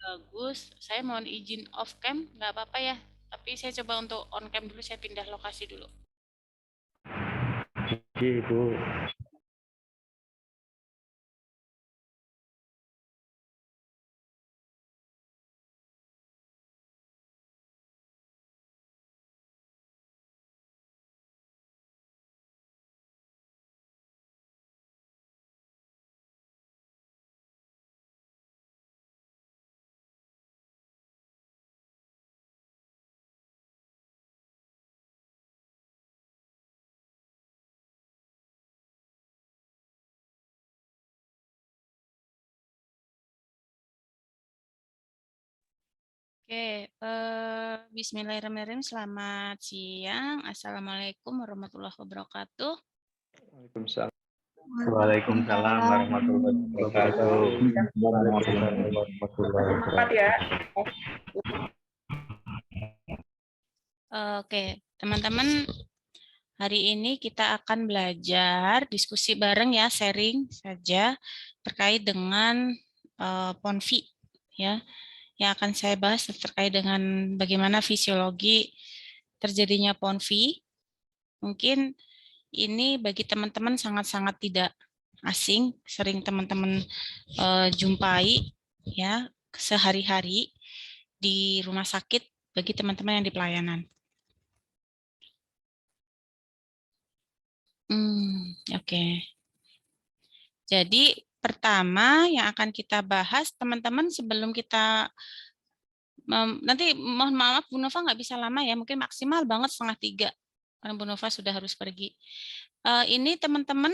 Bagus. Saya mohon izin off cam, nggak apa-apa ya. Tapi saya coba untuk on cam dulu, saya pindah lokasi dulu. Ibu. Oke, Bismillahirrahmanirrahim. Selamat siang. Assalamualaikum warahmatullahi wabarakatuh. Waalaikumsalam. Waalaikumsalam warahmatullahi wabarakatuh. Waalaikumsalam warahmatullahi wabarakatuh. Oke, teman-teman, hari ini kita akan belajar diskusi bareng ya, sharing saja terkait dengan PONVI ya. Yang akan saya bahas terkait dengan bagaimana fisiologi terjadinya PONVI. Mungkin ini bagi teman-teman sangat-sangat tidak asing, sering teman-teman jumpai ya sehari-hari di rumah sakit bagi teman-teman yang di pelayanan. Oke. Jadi pertama yang akan kita bahas, teman-teman, sebelum kita nanti mohon maaf Bu Nova nggak bisa lama ya, mungkin maksimal banget 2:30 karena Bu Nova sudah harus pergi. Ini teman-teman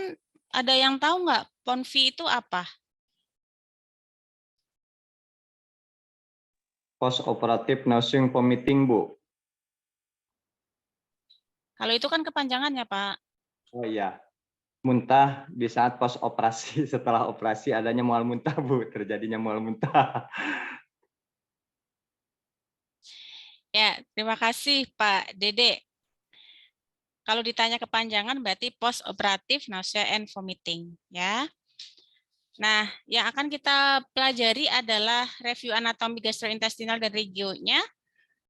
ada yang tahu nggak PONVI itu apa? Post operative nausea vomiting, Bu. Kalau itu kan kepanjangannya, Pak. Oh iya. Muntah di saat pos operasi, setelah operasi adanya mual muntah, Bu. Terjadinya mual muntah. Ya, terima kasih Pak Dede. Kalau ditanya kepanjangan berarti post operative nausea and vomiting, ya. Nah, yang akan kita pelajari adalah review anatomi gastrointestinal dan regionya,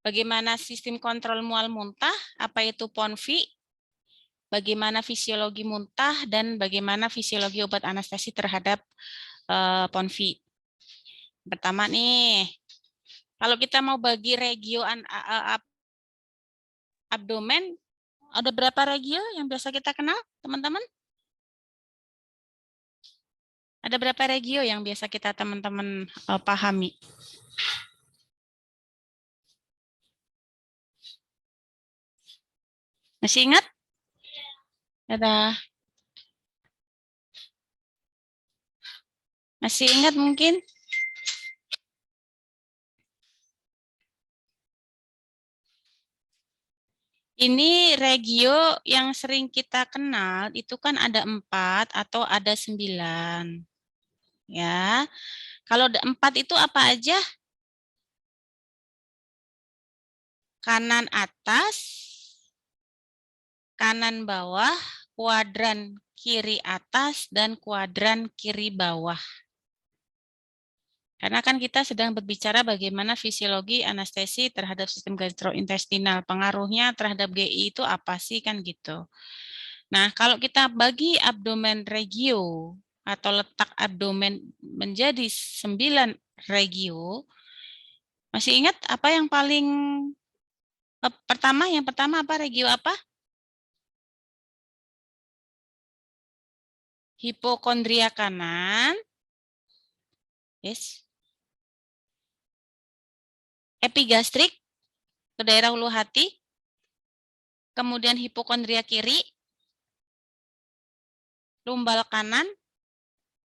bagaimana sistem kontrol mual muntah, apa itu PONVI, bagaimana fisiologi muntah, dan bagaimana fisiologi obat anestesi terhadap PONVI. Pertama nih, kalau kita mau bagi regio abdomen, ada berapa regio yang biasa kita kenal, teman-teman? Ada berapa regio yang biasa kita teman-teman pahami? Masih ingat? Ada. Masih ingat mungkin? Ini regio yang sering kita kenal itu kan ada 4 atau ada 9. Ya. Kalau ada 4 itu apa aja? Kanan atas, kanan bawah, kuadran kiri atas, dan kuadran kiri bawah. Karena kan kita sedang berbicara bagaimana fisiologi anestesi terhadap sistem gastrointestinal. Pengaruhnya terhadap GI itu apa sih kan gitu. Nah, kalau kita bagi abdomen regio atau letak abdomen menjadi 9 regio, masih ingat apa yang paling pertama? Yang pertama apa, regio apa? Hipokondria kanan. Yes. Epigastrik ke daerah ulu hati. Kemudian hipokondria kiri. Lumbal kanan.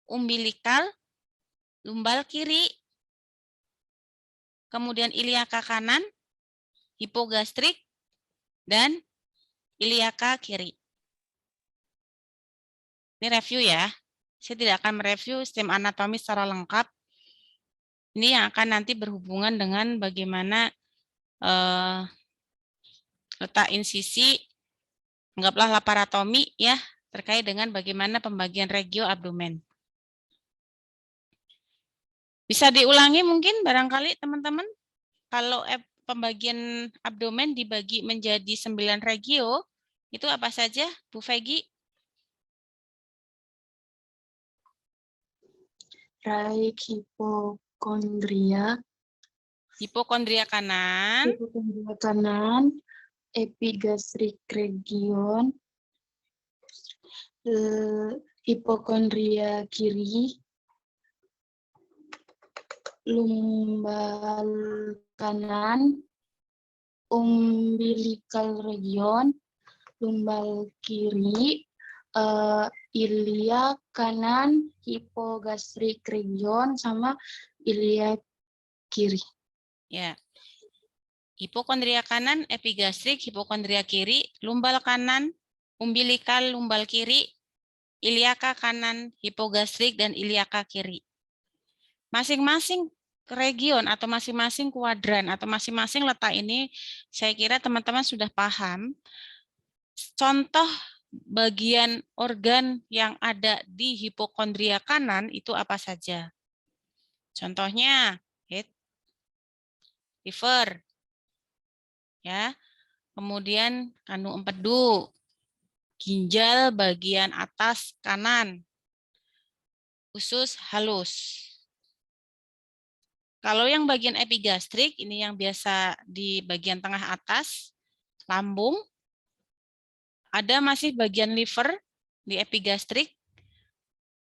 Umbilikal. Lumbal kiri. Kemudian iliaka kanan. Hipogastrik. Dan iliaka kiri. Ini review ya. Saya tidak akan mereview sistem anatomi secara lengkap. Ini yang akan nanti berhubungan dengan bagaimana letak insisi, anggaplah laparotomi ya, terkait dengan bagaimana pembagian regio abdomen. Bisa diulangi mungkin barangkali teman-teman. Kalau pembagian abdomen dibagi menjadi 9 regio, itu apa saja, Bu Fegi? Raik hipokondria, Hipokondria kanan, epigastrik region, hipokondria kiri, lumbal kanan, umbilical region, lumbal kiri, ilia kanan, hipogastrik region, sama ilia kiri. ya. Hipokondria kanan, epigastrik, hipokondria kiri, lumbal kanan, umbilikal, lumbal kiri, iliaka kanan, hipogastrik, dan iliaka kiri. Masing-masing region atau masing-masing kuadran atau masing-masing letak ini, saya kira teman-teman sudah paham. Contoh bagian organ yang ada di hipokondria kanan itu apa saja? Contohnya, head, liver, ya. Kemudian kandung empedu, ginjal bagian atas kanan, usus halus. Kalau yang bagian epigastrik, ini yang biasa di bagian tengah atas, lambung, ada masih bagian liver di epigastrik,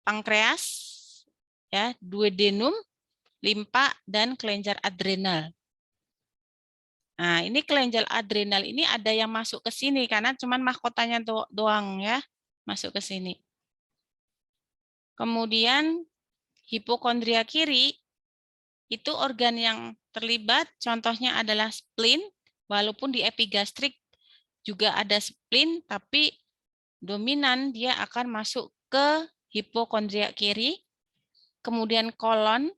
pankreas, ya, duodenum, limpa, dan kelenjar adrenal. Nah, ini kelenjar adrenal ini ada yang masuk ke sini karena cuman mahkotanya doang ya, masuk ke sini. Kemudian hipokondria kiri itu organ yang terlibat, contohnya adalah spleen, walaupun di epigastrik juga ada spleen, tapi dominan dia akan masuk ke hipokondria kiri. Kemudian kolon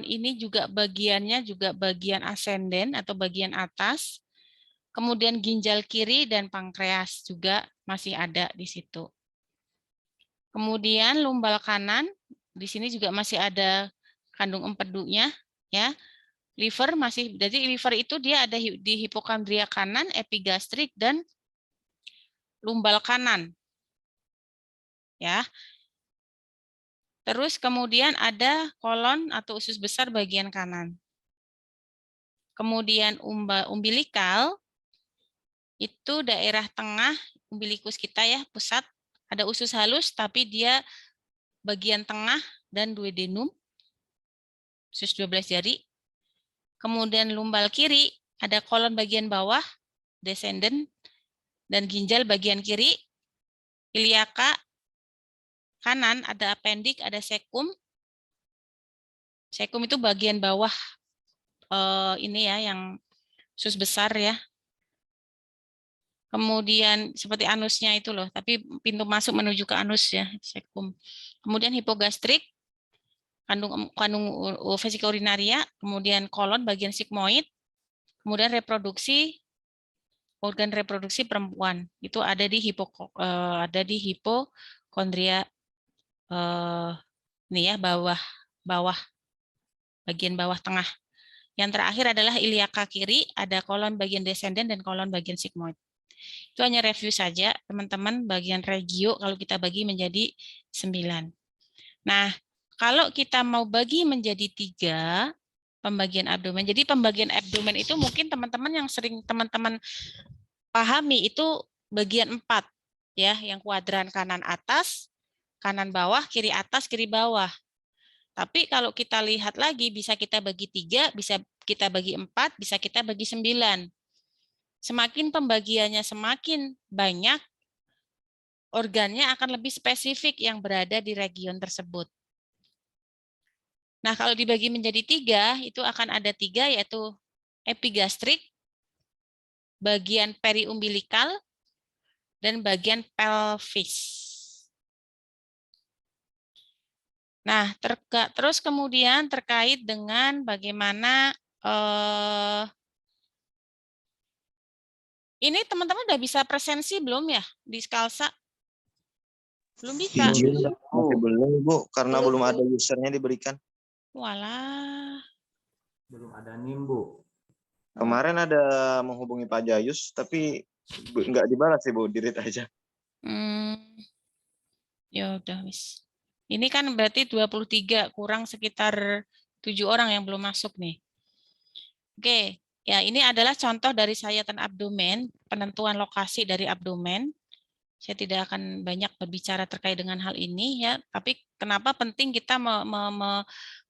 ini juga bagiannya juga bagian ascenden atau bagian atas. Kemudian ginjal kiri dan pankreas juga masih ada di situ. Kemudian lumbal kanan, di sini juga masih ada kandung empedunya, ya. Liver masih, jadi liver itu dia ada di hipokondria kanan, epigastrik, dan lumbal kanan. Ya. Terus kemudian ada kolon atau usus besar bagian kanan. Kemudian umbilikal, itu daerah tengah umbilikus kita ya, pusat. Ada usus halus, tapi dia bagian tengah dan duodenum, usus 12 jari. Kemudian lumbal kiri, ada kolon bagian bawah, descendant, dan ginjal bagian kiri. Iliaka kanan, ada appendix, ada sekum. Sekum itu bagian bawah ini ya, yang usus besar ya. Kemudian seperti anusnya itu loh, tapi pintu masuk menuju ke anus ya, sekum. Kemudian hipogastrik, kandung vesika urinaria, kemudian kolon bagian sigmoid, kemudian reproduksi, organ reproduksi perempuan itu ada di hipokondria ini ya, bawah bagian bawah tengah. Yang terakhir adalah iliaka kiri, ada kolon bagian descendant dan kolon bagian sigmoid. Itu hanya review saja, teman-teman, bagian regio kalau kita bagi menjadi 9. Nah, kalau kita mau bagi menjadi 3, pembagian abdomen. Jadi pembagian abdomen itu mungkin teman-teman yang sering teman-teman pahami itu bagian 4, ya, yang kuadran kanan atas, kanan bawah, kiri atas, kiri bawah. Tapi kalau kita lihat lagi, bisa kita bagi 3, bisa kita bagi 4, bisa kita bagi 9. Semakin pembagiannya semakin banyak, organnya akan lebih spesifik yang berada di region tersebut. Nah, kalau dibagi menjadi 3, itu akan ada 3, yaitu epigastrik, bagian periumbilikal, dan bagian pelvis. Nah, terus kemudian terkait dengan bagaimana ini teman-teman udah bisa presensi belum ya di Skalsa? Belum bisa. Masih belum, Bu, karena belum ada usernya diberikan. Walah. Belum ada NIM, Bu. Kemarin ada menghubungi Pak Jayus, tapi nggak dibalas sih, Bu. Di-read aja. Ya udah wis. Ini kan berarti 23 kurang sekitar 7 orang yang belum masuk nih. Oke, ya ini adalah contoh dari sayatan abdomen, penentuan lokasi dari abdomen. Saya tidak akan banyak berbicara terkait dengan hal ini ya, tapi kenapa penting kita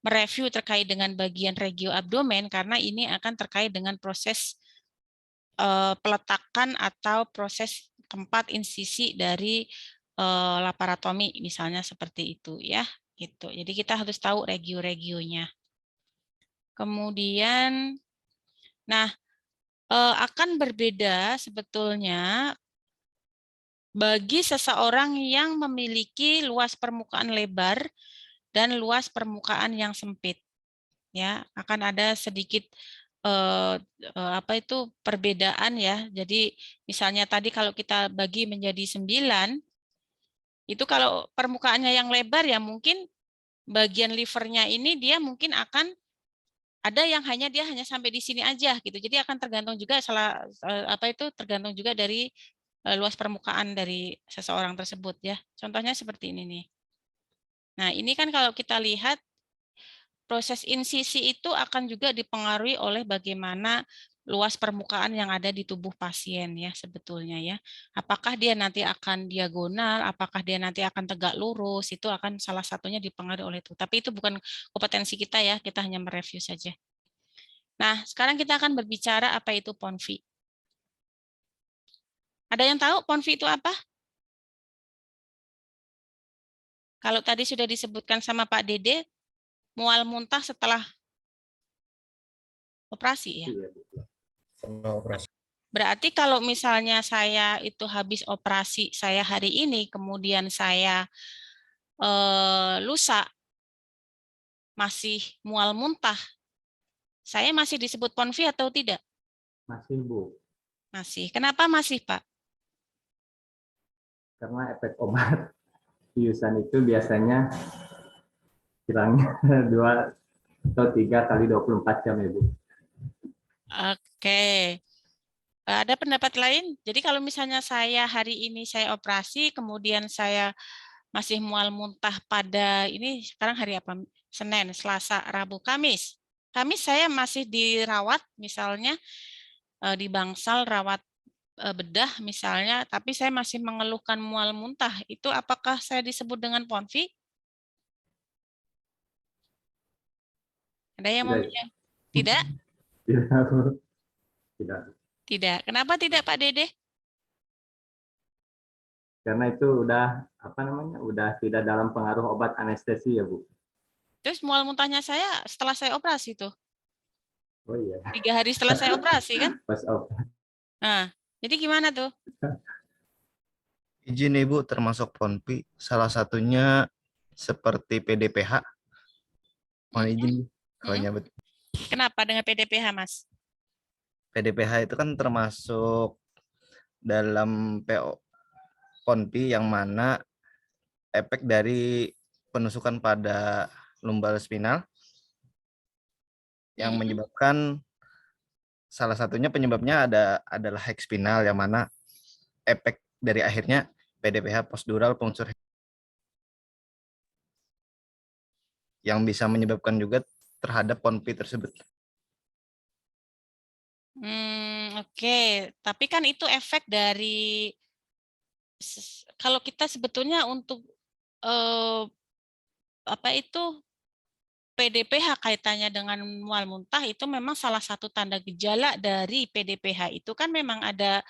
mereview terkait dengan bagian regio abdomen karena ini akan terkait dengan proses peletakan atau proses tempat insisi dari laparotomi misalnya seperti itu ya, gitu. Jadi kita harus tahu regio-regionya. Kemudian nah akan berbeda sebetulnya bagi seseorang yang memiliki luas permukaan lebar dan luas permukaan yang sempit. Ya, akan ada sedikit apa itu perbedaan ya. Jadi misalnya tadi kalau kita bagi menjadi 9, itu kalau permukaannya yang lebar ya mungkin bagian livernya ini dia mungkin akan ada yang dia hanya sampai di sini aja gitu. Jadi akan tergantung juga tergantung juga dari luas permukaan dari seseorang tersebut ya. Contohnya seperti ini nih. Nah, ini kan kalau kita lihat proses insisi itu akan juga dipengaruhi oleh bagaimana luas permukaan yang ada di tubuh pasien ya sebetulnya ya. Apakah dia nanti akan diagonal, apakah dia nanti akan tegak lurus, itu akan salah satunya dipengaruhi oleh itu. Tapi itu bukan kompetensi kita ya, kita hanya mereview saja. Nah, sekarang kita akan berbicara apa itu PONVI. Ada yang tahu PONVI itu apa? Kalau tadi sudah disebutkan sama Pak Dede, mual muntah setelah operasi ya. Berarti kalau misalnya saya itu habis operasi saya hari ini, kemudian saya lusa masih mual muntah, saya masih disebut PONVI atau tidak? Masih, Bu. Masih. Kenapa masih, Pak? Karena efek obat biusan itu biasanya hilangnya 2 atau 3 kali 24 jam ya, Bu. Oke. Ada pendapat lain? Jadi kalau misalnya saya hari ini saya operasi, kemudian saya masih mual muntah pada ini sekarang hari apa? Senin, Selasa, Rabu, Kamis. Kamis saya masih dirawat misalnya di bangsal rawat bedah misalnya, tapi saya masih mengeluhkan mual muntah. Itu apakah saya disebut dengan PONVI? Ada yang mau Tidak. Tidak? Tidak, Bu. Tidak. Tidak. Kenapa tidak, Pak Dede? Karena itu udah udah tidak dalam pengaruh obat anestesi ya, Bu. Terus mual muntahnya saya setelah saya operasi tuh. Oh iya. 3 hari setelah saya operasi kan? Pas obat. Nah, jadi gimana tuh? Izin Ibu, termasuk PONVI. Salah satunya seperti PDPH. Mohon izin, kalau nyabut. Kenapa dengan PDPH, Mas? PDPH itu kan termasuk dalam PONVI yang mana efek dari penusukan pada lumbal spinal yang menyebabkan salah satunya penyebabnya adalah hek spinal yang mana efek dari akhirnya PDPH postural puncture yang bisa menyebabkan juga terhadap PONVI tersebut. Oke. Tapi kan itu efek dari kalau kita sebetulnya untuk apa itu PDPH kaitannya dengan mual muntah itu memang salah satu tanda gejala dari PDPH itu kan memang ada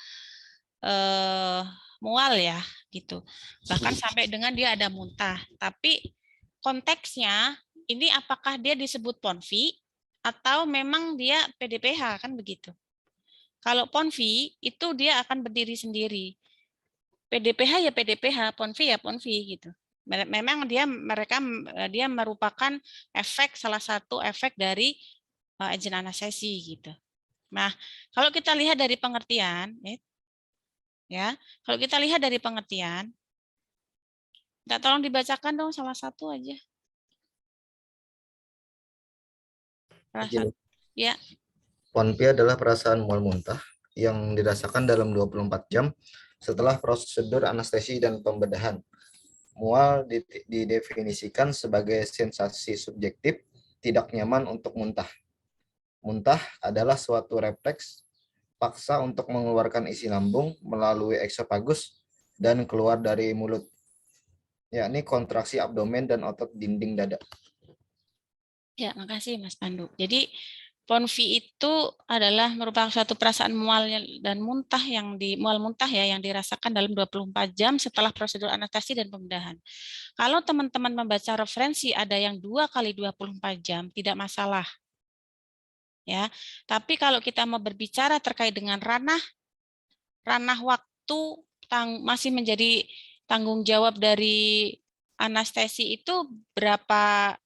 mual ya gitu. Bahkan sampai dengan dia ada muntah. Tapi konteksnya ini apakah dia disebut PONVI atau memang dia PDPH kan begitu. Kalau PONVI itu dia akan berdiri sendiri. PDPH ya PDPH, PONVI ya PONVI gitu. Memang dia merupakan efek salah satu efek dari agent anestesi gitu. Nah, kalau kita lihat dari pengertian ya, kalau kita lihat dari pengertian, tolong dibacakan dong salah satu aja. Perasaan. Ya, PONFI adalah perasaan mual muntah yang dirasakan dalam 24 jam setelah prosedur anestesi dan pembedahan. Mual didefinisikan sebagai sensasi subjektif tidak nyaman untuk muntah. Muntah adalah suatu refleks paksa untuk mengeluarkan isi lambung melalui eksofagus dan keluar dari mulut, yakni kontraksi abdomen dan otot dinding dada. ya, makasih Mas Pandu. Jadi PONFI itu adalah merupakan suatu perasaan mual dan muntah mual muntah ya yang dirasakan dalam 24 jam setelah prosedur anestesi dan pembedahan. Kalau teman-teman membaca referensi ada yang 2 kali 24 jam tidak masalah. Ya. Tapi kalau kita mau berbicara terkait dengan ranah waktu masih menjadi tanggung jawab dari anestesi itu berapa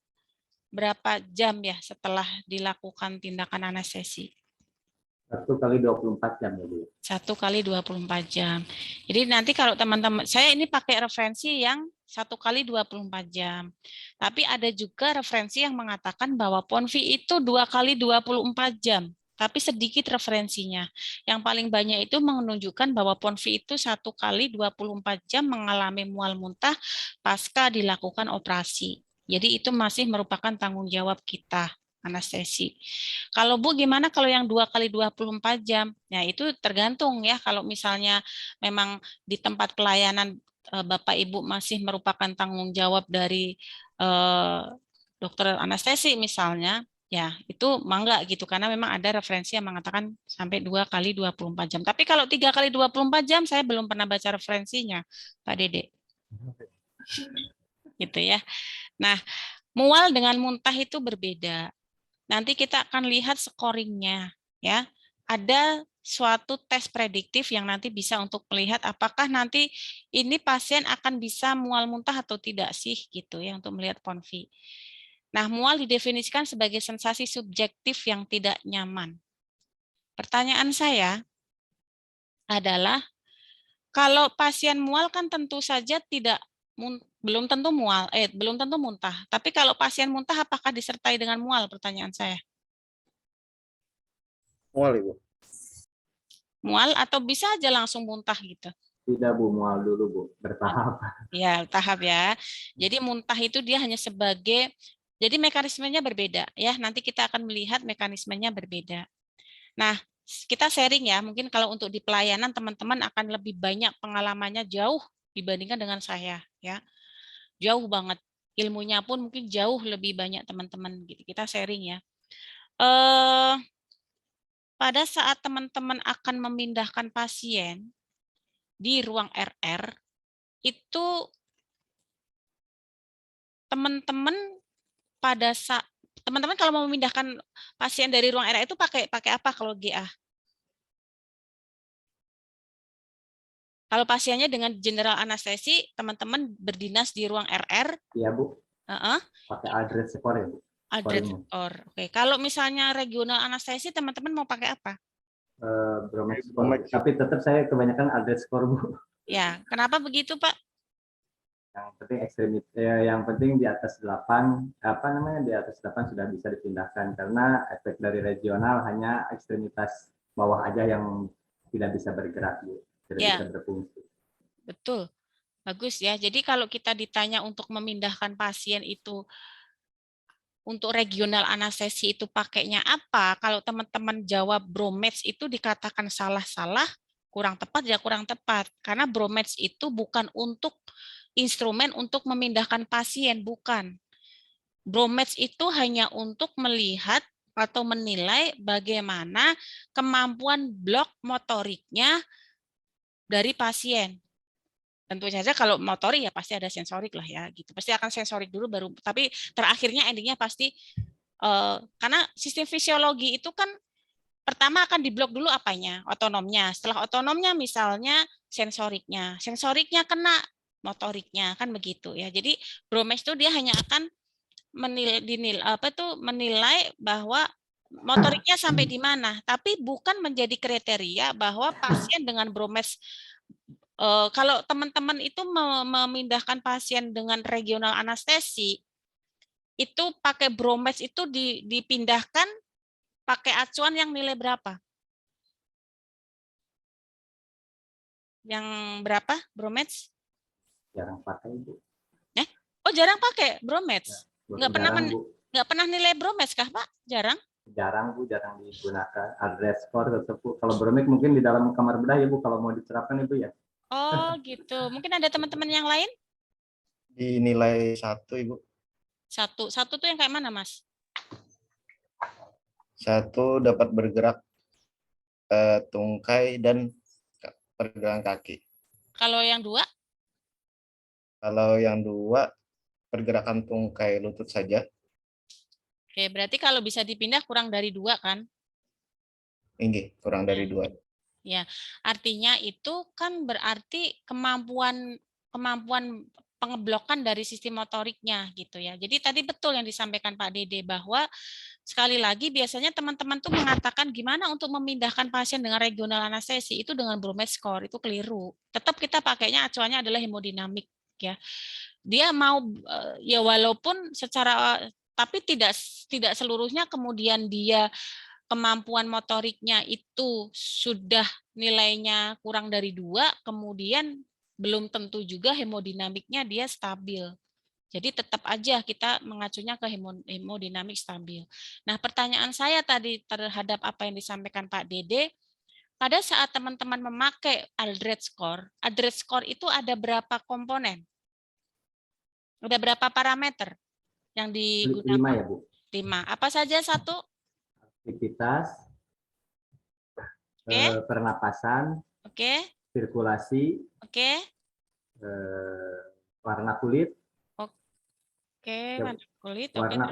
jam ya setelah dilakukan tindakan anestesi? 1 kali 24 jam ya Bu. 1 kali 24 jam. Jadi nanti kalau teman-teman, saya ini pakai referensi yang 1 kali 24 jam. Tapi ada juga referensi yang mengatakan bahwa PONFI itu 2 kali 24 jam. Tapi sedikit referensinya. Yang paling banyak itu menunjukkan bahwa PONFI itu 1 kali 24 jam mengalami mual muntah pasca dilakukan operasi. Jadi itu masih merupakan tanggung jawab kita, anestesi. Kalau Bu gimana kalau yang 2 kali 24 jam? Nah itu tergantung ya, kalau misalnya memang di tempat pelayanan Bapak Ibu masih merupakan tanggung jawab dari dokter anestesi misalnya, ya itu mangga gitu, karena memang ada referensi yang mengatakan sampai 2 kali 24 jam. Tapi kalau 3 kali 24 jam saya belum pernah baca referensinya, Pak Dede. Gitu ya. Nah, mual dengan muntah itu berbeda. Nanti kita akan lihat scoringnya, ya. Ada suatu tes prediktif yang nanti bisa untuk melihat apakah nanti ini pasien akan bisa mual muntah atau tidak sih, gitu ya, untuk melihat PONFI. Nah, mual didefinisikan sebagai sensasi subjektif yang tidak nyaman. Pertanyaan saya adalah, kalau pasien mual kan tentu saja belum tentu muntah. Tapi kalau pasien muntah apakah disertai dengan mual? Pertanyaan saya. Mual, Ibu. Mual atau bisa aja langsung muntah gitu? Tidak Bu, mual dulu Bu, bertahap. Ya, tahap ya. Jadi muntah itu dia hanya sebagai, jadi mekanismenya berbeda ya. Nanti kita akan melihat mekanismenya berbeda. Nah, kita sharing ya. Mungkin kalau untuk di pelayanan teman-teman akan lebih banyak pengalamannya jauh dibandingkan dengan saya ya. Jauh banget. Ilmunya pun mungkin jauh lebih banyak teman-teman gitu. Kita sharing ya. Pada saat teman-teman akan memindahkan pasien di ruang RR, itu teman-teman kalau mau memindahkan pasien dari ruang RR itu pakai apa kalau GA? Kalau pasiennya dengan general anestesi, teman-teman berdinas di ruang RR. Iya Bu. Pakai address score ya Bu. Address score. Oke. Kalau misalnya regional anestesi, teman-teman mau pakai apa? Bromex score. Tapi tetap saya kebanyakan address score Bu. Ya, kenapa begitu Pak? Yang penting yang penting di atas 8, di atas 8 sudah bisa dipindahkan, karena efek dari regional hanya ekstremitas bawah aja yang tidak bisa bergerak, tidak bisa berfungsi. Betul, bagus ya. Jadi kalau kita ditanya untuk memindahkan pasien itu untuk regional anestesi itu pakainya apa? Kalau teman-teman jawab bromeds itu dikatakan salah-salah, kurang tepat ya kurang tepat. Karena bromeds itu bukan untuk instrumen untuk memindahkan pasien, bukan. Bromeds itu hanya untuk melihat atau menilai bagaimana kemampuan blok motoriknya dari pasien. Tentu saja kalau motorik ya pasti ada sensorik lah ya, gitu. Pasti akan sensorik dulu baru, tapi terakhirnya endingnya pasti karena sistem fisiologi itu kan pertama akan diblok dulu apanya, otonomnya. Setelah otonomnya misalnya sensoriknya kena motoriknya kan begitu ya. Jadi Bromex itu dia hanya akan menilai bahwa motoriknya sampai di mana, tapi bukan menjadi kriteria bahwa pasien dengan Bromex. Kalau teman-teman itu memindahkan pasien dengan regional anestesi, itu pakai bromance itu dipindahkan pakai acuan yang nilai berapa? Yang berapa bromance? Jarang pakai Bu. Oh, jarang pakai bromance. Jarang Bu. Nggak pernah nilai bromance kah, Pak? Jarang? Jarang Bu, jarang digunakan. Address score tetap Bu. Kalau bromik mungkin di dalam kamar bedah ya Bu, kalau mau diterapkan Ibu ya. Oh, gitu. Mungkin ada teman-teman yang lain? Dinilai 1, Ibu. Satu tuh yang kayak mana, Mas? 1 dapat bergerak tungkai dan pergelangan kaki. Kalau yang 2? Kalau yang 2 pergerakan tungkai lutut saja. Oke, berarti kalau bisa dipindah kurang dari 2 kan? Inggih, kurang dari 2. Ya, artinya itu kan berarti kemampuan pengeblokan dari sistem motoriknya gitu ya. Jadi tadi betul yang disampaikan Pak Dede bahwa sekali lagi biasanya teman-teman tuh mengatakan gimana untuk memindahkan pasien dengan regional anestesi itu dengan bromance score, itu keliru. Tetap kita pakainya acuannya adalah hemodinamik ya. Dia mau ya walaupun secara tapi tidak seluruhnya kemudian dia kemampuan motoriknya itu sudah nilainya kurang dari 2, kemudian belum tentu juga hemodinamiknya dia stabil. Jadi tetap aja kita mengacunya ke hemodinamik stabil. Nah, pertanyaan saya tadi terhadap apa yang disampaikan Pak Dede, pada saat teman-teman memakai Aldred score itu ada berapa komponen? Ada berapa parameter yang 5 digunakan? ya Bu. 5. Apa saja? 1? Aktivitas, Oke. pernapasan, Oke. sirkulasi, Oke. warna kulit. Oke, Ya, warna kulit. Warna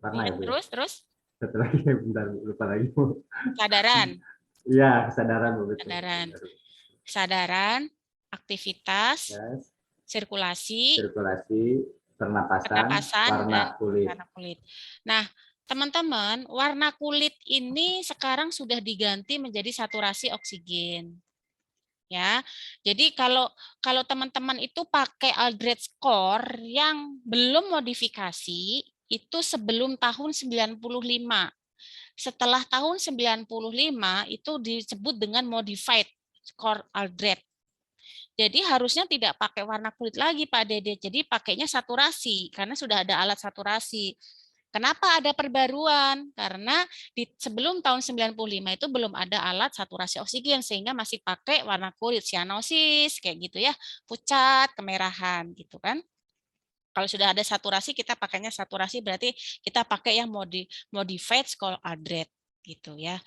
Ya, ya Bu. terus Satu lagi, bentar lupa lagi Bu. kesadaran. Iya, kesadaran Bu. Kesadaran, aktivitas, Yes. sirkulasi, Pernapasan, dan warna kulit. warna kulit. Nah, teman-teman, warna kulit ini sekarang sudah diganti menjadi saturasi oksigen. Ya, jadi kalau teman-teman itu pakai Aldred score yang belum modifikasi itu sebelum tahun 95. Setelah tahun 95 itu disebut dengan modified score Aldred. Jadi harusnya tidak pakai warna kulit lagi Pak Dede. Jadi pakainya saturasi karena sudah ada alat saturasi. Kenapa ada perbaruan? Karena sebelum tahun 95 itu belum ada alat saturasi oksigen sehingga masih pakai warna kulit cyanosis kayak gitu ya, pucat, kemerahan gitu kan. Kalau sudah ada saturasi kita pakainya saturasi berarti kita pakai yang modified score Aldred gitu ya.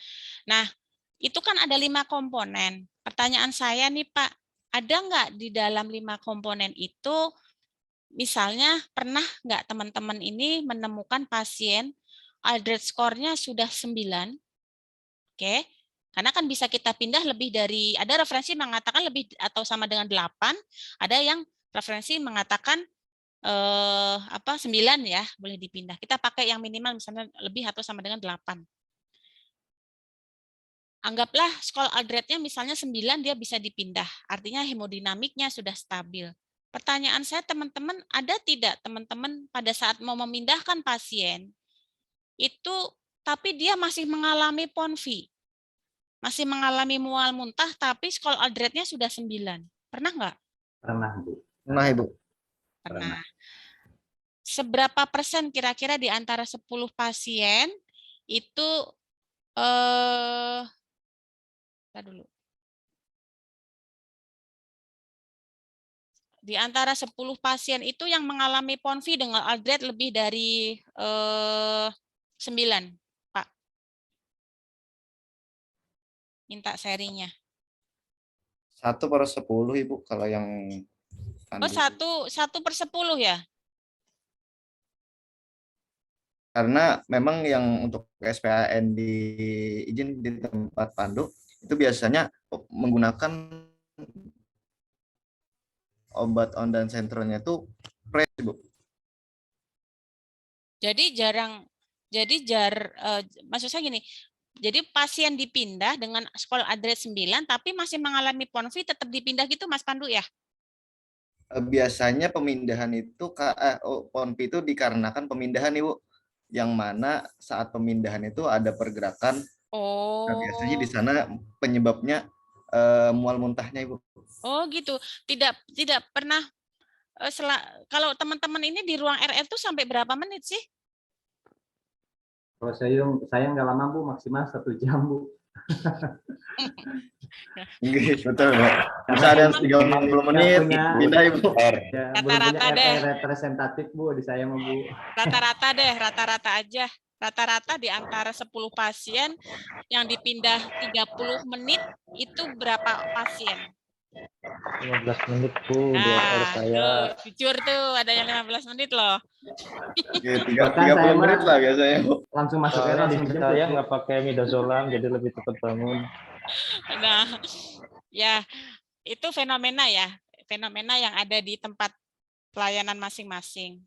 Nah, itu kan ada 5 komponen. Pertanyaan saya nih Pak, ada nggak di dalam 5 komponen itu misalnya pernah nggak teman-teman ini menemukan pasien Aldred score-nya sudah 9, oke? Karena kan bisa kita pindah lebih dari, ada referensi mengatakan lebih atau sama dengan 8, ada yang referensi mengatakan 9 ya, boleh dipindah. Kita pakai yang minimal misalnya lebih atau sama dengan 8. Anggaplah skor Aldred-nya misalnya 9, dia bisa dipindah. Artinya hemodinamiknya sudah stabil. Pertanyaan saya teman-teman, ada tidak teman-teman pada saat mau memindahkan pasien, itu tapi dia masih mengalami PONV, masih mengalami mual muntah, tapi skor Aldred-nya sudah 9. Pernah nggak? Pernah Bu. Pernah Ibu. Pernah. Seberapa persen kira-kira di antara 10 pasien itu dulu. Di antara 10 pasien itu yang mengalami PONV dengan Aldred lebih dari 9, Pak. Minta serinya. 1/10 Ibu kalau yang Oh, 1/10 ya? Karena memang yang untuk SPAN di izin di tempat pandu itu biasanya menggunakan obat ondan sentralnya itu pres, Bu. Jadi maksud saya gini, jadi pasien dipindah dengan skor Aldred 9 tapi masih mengalami PONV tetap dipindah gitu Mas Pandu ya? biasanya pemindahan itu PONPI itu dikarenakan pemindahan Ibu, yang mana saat pemindahan itu ada pergerakan. Nah, biasanya di Oh, sana penyebabnya mual muntahnya Ibu. oh gitu. Tidak pernah kalau teman-teman ini di ruang RR tuh sampai berapa menit sih? Kalau saya nggak lama Bu, maksimal 1 jam Bu. Betul, Mbak. Bisa ada yang 30 menit, pindah Ibu. Ya, belum punya Rata-rata deh. RR representatif Bu di saya mah Bu. Rata-rata deh, rata-rata aja. Rata-rata di antara 10 pasien yang dipindah 30 menit itu berapa pasien? 15 menit Bu di RR Nah, saya. tuh, jujur tuh ada yang 15 menit loh. Oke, Bahkan 30 saya menit mah lah biasanya Bu. langsung masuk Soalnya RR di langsung saya jemput Bu. nggak pakai midazolam jadi lebih cepat bangun. Nah, ya itu fenomena ya, fenomena yang ada di tempat pelayanan masing-masing.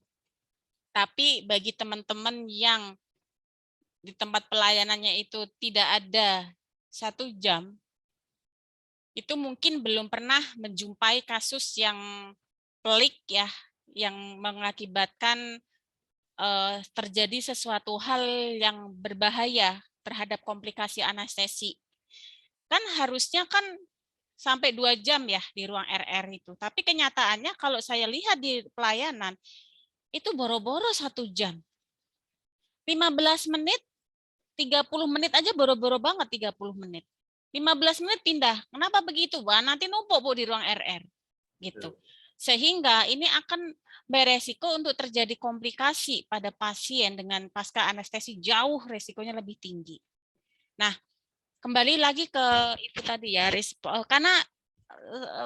Tapi bagi teman-teman yang di tempat pelayanannya itu tidak ada 1 jam, itu mungkin belum pernah menjumpai kasus yang pelik ya, yang mengakibatkan terjadi sesuatu hal yang berbahaya terhadap komplikasi anestesi. Kan harusnya kan sampai 2 jam ya di ruang RR itu. Tapi kenyataannya kalau saya lihat di pelayanan, itu boro-boro 1 jam. 15 menit, 30 menit aja boro-boro banget 30 menit. 15 menit pindah. Kenapa begitu? Wah, nanti numpuk Bu di ruang RR. Gitu. Sehingga ini akan beresiko untuk terjadi komplikasi pada pasien dengan pasca anestesi, jauh resikonya lebih tinggi. Nah, kembali lagi ke itu tadi ya,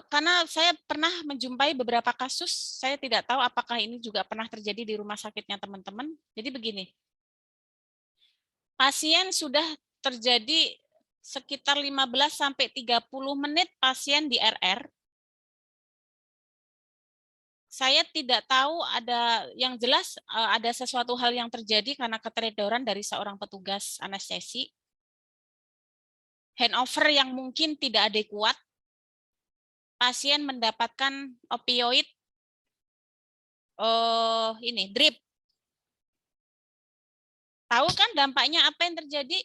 karena saya pernah menjumpai beberapa kasus, saya tidak tahu apakah ini juga pernah terjadi di rumah sakitnya teman-teman. Jadi begini, pasien sudah terjadi sekitar 15 sampai 30 menit pasien di RR. Saya tidak tahu yang jelas ada sesuatu hal yang terjadi karena keteledoran dari seorang petugas anestesi. Handover yang mungkin tidak adekuat. Pasien mendapatkan opioid drip. Tahu kan dampaknya apa yang terjadi?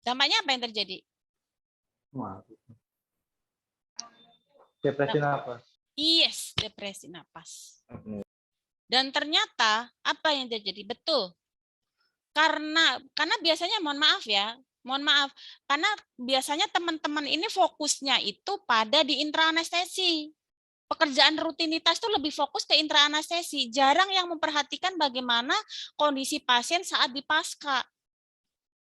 Dampaknya apa yang terjadi? Wah, Depresi napas. Yes, depresi napas. Dan ternyata apa yang terjadi? Betul. Karena biasanya mohon maaf, karena biasanya teman-teman ini fokusnya itu pada di intraanestesi. Pekerjaan rutinitas itu lebih fokus ke intraanestesi, jarang yang memperhatikan bagaimana kondisi pasien saat di pasca.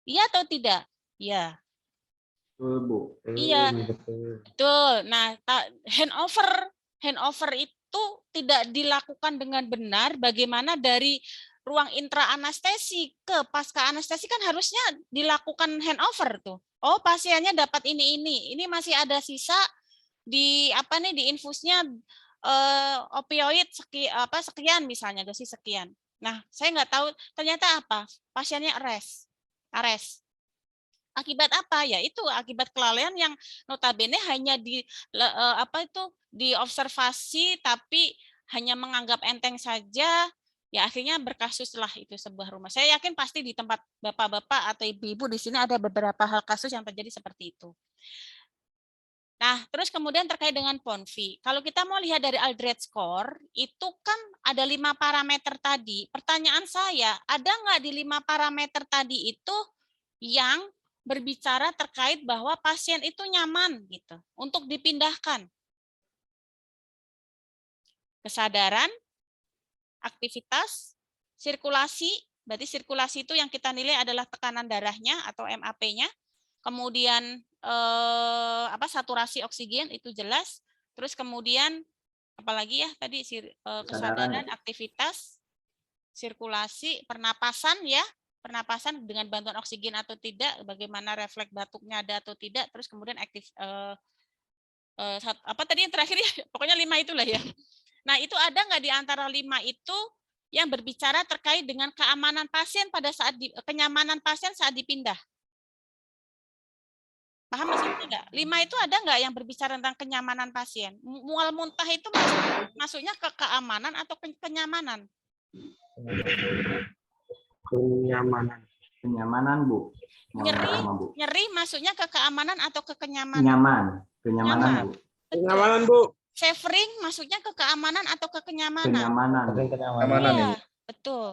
Iya atau tidak? Iya. betul Bu. Iya, Betul. betul. Nah, handover itu tidak dilakukan dengan benar. Bagaimana dari ruang intraanestesi ke pasca anestesi kan harusnya dilakukan handover tuh. Oh, pasiennya dapat ini masih ada sisa di di infusnya opioid sekian misalnya dosis sekian. Nah, saya nggak tahu ternyata apa pasiennya ares. Akibat apa? Ya itu akibat kelalaian yang notabene hanya diobservasi tapi hanya menganggap enteng saja. Ya akhirnya berkasus lah itu sebuah rumah. Saya yakin pasti di tempat bapak-bapak atau ibu-ibu di sini ada beberapa hal kasus yang terjadi seperti itu. Nah, terus kemudian terkait dengan PONVI. Kalau kita mau lihat dari Aldred Score, itu kan ada 5 parameter tadi. Pertanyaan saya, ada nggak di 5 parameter tadi itu yang berbicara terkait bahwa pasien itu nyaman gitu untuk dipindahkan? Kesadaran, aktivitas, sirkulasi, berarti sirkulasi itu yang kita nilai adalah tekanan darahnya atau MAP-nya. Kemudian saturasi oksigen itu jelas. Terus kemudian apalagi ya tadi kesadaran, aktivitas, sirkulasi, pernapasan ya, pernapasan dengan bantuan oksigen atau tidak, bagaimana refleks batuknya ada atau tidak, terus kemudian apa tadi yang terakhir ya, pokoknya 5 itulah ya. Nah itu ada nggak di antara 5 itu yang berbicara terkait dengan keamanan pasien pada saat kenyamanan pasien saat dipindah? Paham maksudnya nggak? 5 itu ada nggak yang berbicara tentang kenyamanan pasien? Mual muntah itu masuknya ke keamanan atau kenyamanan? Kenyamanan. Kenyamanan, Bu. Nyeri, Mual-muntah, Bu. nyeri masuknya ke keamanan atau ke kenyamanan? Nyaman. Kenyamanan, Nyaman. Bu. Kenyamanan, Bu. Shivering masuknya ke keamanan atau ke kenyamanan? Kenyamanan. Bu. Kenyamanan. Iya, betul.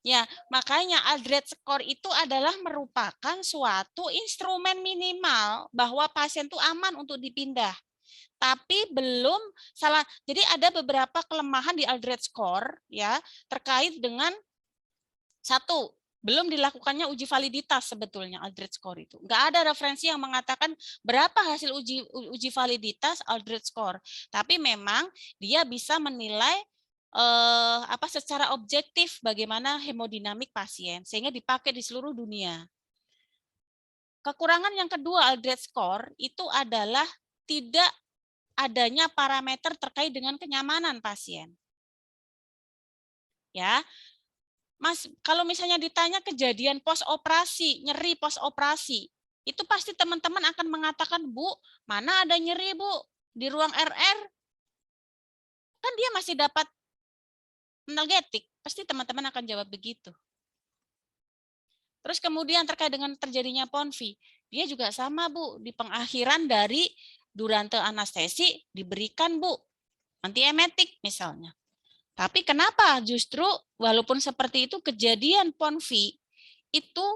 Ya, makanya Aldred score itu adalah merupakan suatu instrumen minimal bahwa pasien itu aman untuk dipindah. Tapi belum salah. Jadi ada beberapa kelemahan di Aldred score ya terkait dengan satu, belum dilakukannya uji validitas sebetulnya Aldred score itu. Nggak ada referensi yang mengatakan berapa hasil uji validitas Aldred score. Tapi memang dia bisa menilai secara objektif bagaimana hemodinamik pasien sehingga dipakai di seluruh dunia. Kekurangan yang kedua Aldred score itu adalah tidak adanya parameter terkait dengan kenyamanan pasien. Ya. Mas, kalau misalnya ditanya kejadian pos operasi, nyeri pos operasi, itu pasti teman-teman akan mengatakan, Bu, mana ada nyeri, Bu? Di ruang RR kan dia masih dapat analgetik. Pasti teman-teman akan jawab begitu. Terus kemudian terkait dengan terjadinya ponvi, dia juga sama, Bu, di pengakhiran dari durante anestesi diberikan, Bu, antiemetik misalnya. Tapi kenapa justru walaupun seperti itu kejadian ponvi itu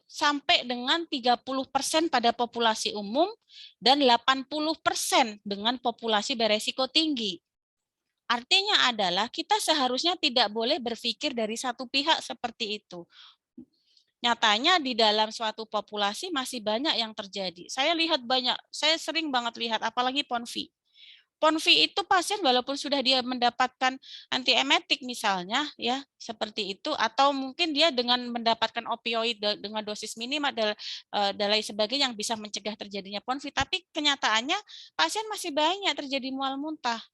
sampai dengan 30% pada populasi umum dan 80% dengan populasi beresiko tinggi. Artinya adalah kita seharusnya tidak boleh berpikir dari satu pihak seperti itu. Nyatanya di dalam suatu populasi masih banyak yang terjadi. Saya lihat banyak, saya sering banget lihat apalagi ponvi. Ponvi itu pasien walaupun sudah dia mendapatkan antiemetik misalnya ya seperti itu atau mungkin dia dengan mendapatkan opioid dengan dosis minimal dan lain sebagainya yang bisa mencegah terjadinya ponvi, tapi kenyataannya pasien masih banyak terjadi mual muntah.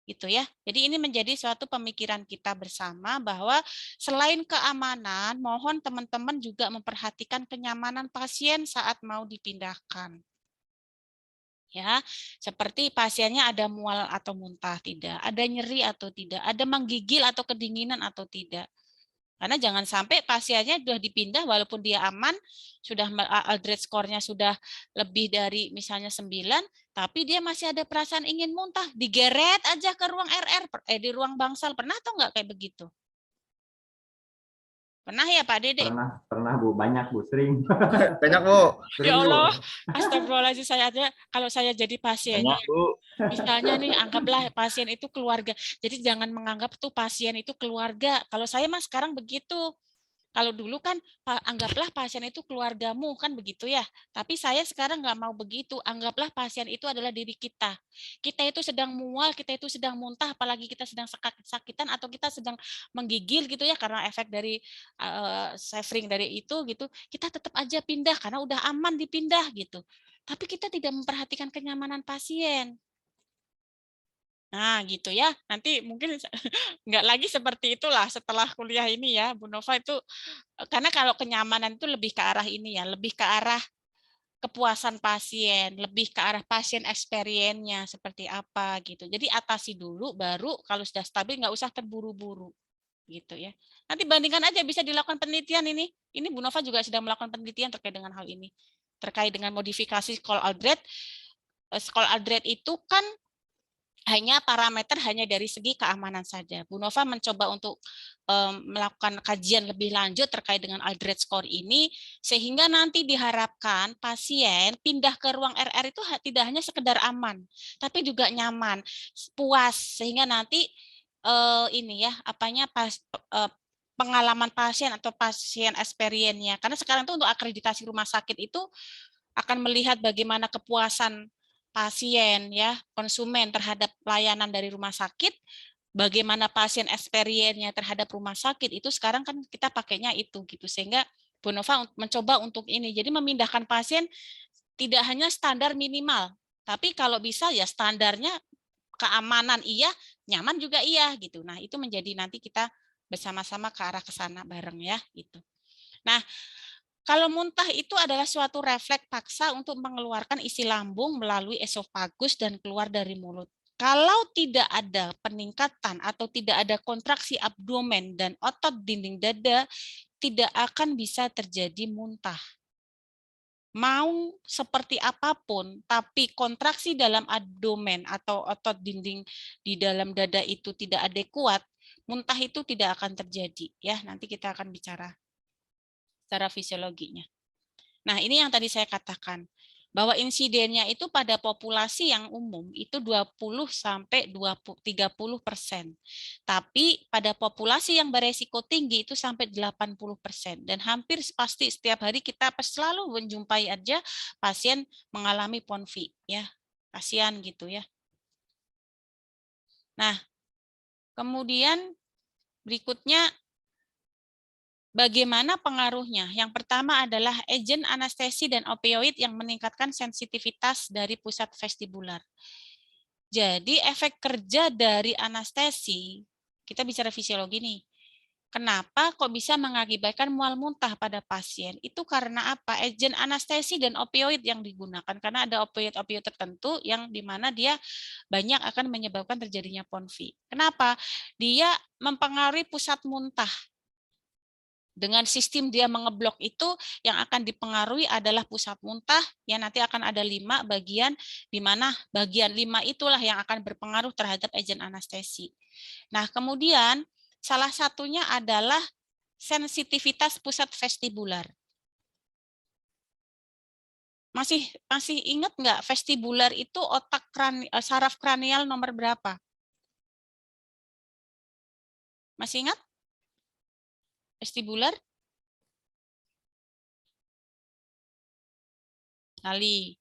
Gitu ya. Jadi ini menjadi suatu pemikiran kita bersama bahwa selain keamanan, mohon teman-teman juga memperhatikan kenyamanan pasien saat mau dipindahkan. Ya, seperti pasiennya ada mual atau muntah tidak, ada nyeri atau tidak, ada menggigil atau kedinginan atau tidak. Karena jangan sampai pasiennya sudah dipindah walaupun dia aman, sudah Aldred score-nya sudah lebih dari misalnya 9, tapi dia masih ada perasaan ingin muntah, digeret aja ke ruang RR, di ruang bangsal. Pernah atau enggak kayak begitu? Pernah ya Pak Dede? Pernah Bu, banyak Bu, sering. Banyak, Bu. Ya Allah, astagfirullahaladzim, saya aja kalau saya jadi pasiennya, misalnya nih anggaplah pasien itu keluarga, jadi jangan menganggap tuh pasien itu keluarga. Kalau saya mah sekarang begitu. Kalau dulu kan anggaplah pasien itu keluargamu kan begitu ya. Tapi saya sekarang nggak mau begitu. Anggaplah pasien itu adalah diri kita. Kita itu sedang mual, kita itu sedang muntah, apalagi kita sedang sakit-sakitan atau kita sedang menggigil gitu ya karena efek dari shivering dari itu gitu. Kita tetap aja pindah karena udah aman dipindah gitu. Tapi kita tidak memperhatikan kenyamanan pasien. Nah, gitu ya. Nanti mungkin nggak lagi seperti itulah setelah kuliah ini ya, Bu Nova itu. Karena kalau kenyamanan itu lebih ke arah ini ya, lebih ke arah kepuasan pasien, lebih ke arah pasien experience-nya seperti apa gitu. Jadi atasi dulu, baru kalau sudah stabil nggak usah terburu-buru gitu ya. Nanti bandingkan aja, bisa dilakukan penelitian ini. Ini Bu Nova juga sedang melakukan penelitian terkait dengan hal ini. Terkait dengan modifikasi Skol-Aldred. Skol-Aldred itu kan hanya parameter hanya dari segi keamanan saja. Bu Nova mencoba untuk melakukan kajian lebih lanjut terkait dengan Aldred score ini, sehingga nanti diharapkan pasien pindah ke ruang RR itu tidak hanya sekedar aman, tapi juga nyaman, puas, sehingga nanti ini ya, pengalaman pasien atau pasien experience-nya. Karena sekarang itu untuk akreditasi rumah sakit itu akan melihat bagaimana kepuasan pasien ya, konsumen terhadap layanan dari rumah sakit, bagaimana pasien experience-nya terhadap rumah sakit, itu sekarang kan kita pakainya itu gitu, sehingga Bu Nova mencoba untuk ini. Jadi memindahkan pasien tidak hanya standar minimal, tapi kalau bisa ya standarnya keamanan iya, nyaman juga iya gitu. Nah, itu menjadi nanti kita bersama-sama ke arah ke sana bareng ya gitu. Nah, Kalau muntah itu adalah suatu refleks paksa untuk mengeluarkan isi lambung melalui esofagus dan keluar dari mulut. Kalau tidak ada peningkatan atau tidak ada kontraksi abdomen dan otot dinding dada, tidak akan bisa terjadi muntah. Mau seperti apapun, tapi kontraksi dalam abdomen atau otot dinding di dalam dada itu tidak adekuat, muntah itu tidak akan terjadi. Ya, nanti kita akan bicara secara fisiologinya. Nah, ini yang tadi saya katakan, bahwa insidennya itu pada populasi yang umum itu 20 sampai 30%. Tapi pada populasi yang beresiko tinggi itu sampai 80%. Dan hampir pasti setiap hari kita selalu menjumpai aja pasien mengalami PONV, ya. Kasihan gitu ya. Nah, kemudian berikutnya bagaimana pengaruhnya? Yang pertama adalah agen anestesi dan opioid yang meningkatkan sensitivitas dari pusat vestibular. Jadi efek kerja dari anestesi, kita bicara fisiologi nih. Kenapa kok bisa mengakibatkan mual muntah pada pasien? Itu karena apa? Agen anestesi dan opioid yang digunakan. Karena ada opioid-opioid tertentu yang dimana dia banyak akan menyebabkan terjadinya PONV. Kenapa? Dia mempengaruhi pusat muntah. Dengan sistem dia mengeblok itu, yang akan dipengaruhi adalah pusat muntah, yang nanti akan ada 5 bagian, di mana bagian 5 itulah yang akan berpengaruh terhadap agen anestesi. Nah, kemudian salah satunya adalah sensitivitas pusat vestibular. Masih ingat nggak vestibular itu otak saraf kranial nomor berapa? Masih ingat? Vestibular? Ali.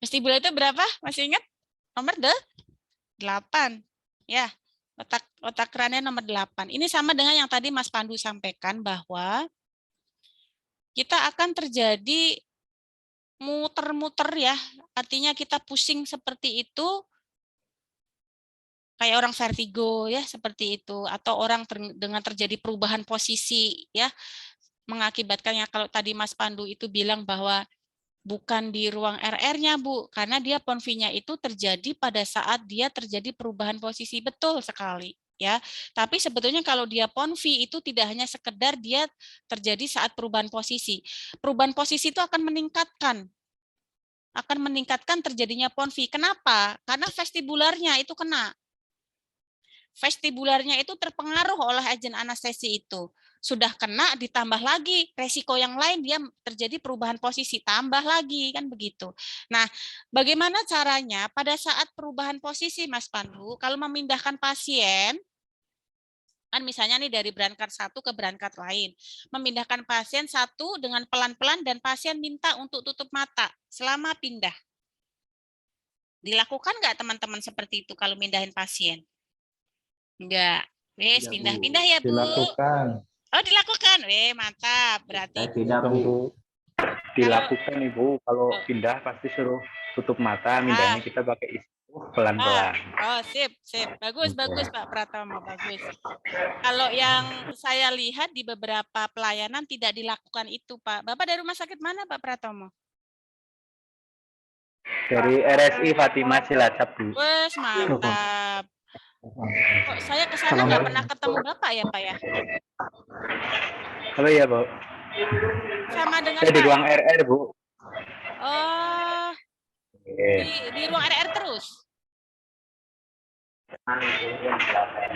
Vestibular itu berapa? Masih ingat? Nomor 8. Ya, otak kranial nomor 8. Ini sama dengan yang tadi Mas Pandu sampaikan bahwa kita akan terjadi muter-muter ya. Artinya kita pusing seperti itu, kayak orang vertigo ya, seperti itu, atau orang dengan terjadi perubahan posisi ya, mengakibatkannya. Kalau tadi Mas Pandu itu bilang bahwa bukan di ruang RR-nya, Bu, karena dia PONV-nya itu terjadi pada saat dia terjadi perubahan posisi, betul sekali ya. Tapi sebetulnya kalau dia PONV itu tidak hanya sekedar dia terjadi saat perubahan posisi. Perubahan posisi itu akan meningkatkan terjadinya PONV. Kenapa? Karena vestibularnya itu kena. Vestibularnya itu terpengaruh oleh agen anestesi itu. Sudah kena, ditambah lagi resiko yang lain, dia terjadi perubahan posisi, tambah lagi, kan begitu. Nah, bagaimana caranya pada saat perubahan posisi, Mas Pandu, kalau memindahkan pasien, kan misalnya nih dari berangkat satu ke berangkat lain, memindahkan pasien satu dengan pelan-pelan dan pasien minta untuk tutup mata selama pindah. Dilakukan nggak teman-teman seperti itu kalau mindahin pasien? Enggak. Wes, pindah-pindah ya, Bu. Dilakukan. Oh, dilakukan. mantap. Berarti Tidak, Bu. Dilakukan, Ibu. Kalau pindah pasti suruh tutup mata, mindahnya kita pakai pelan-pelan. sip. Bagus, Pak Pratama, bagus. Kalau yang saya lihat di beberapa pelayanan tidak dilakukan itu, Pak. Bapak dari rumah sakit mana, Pak Pratama? Dari RSI Fatimah Cilacap, Bu. Wes, mantap. Kok saya ke sana nggak pernah ketemu Bapak ya, Pak ya? Halo ya, Bu. Sama dengan Saya di Pak. ruang RR, Bu. Oh, di ruang RR terus?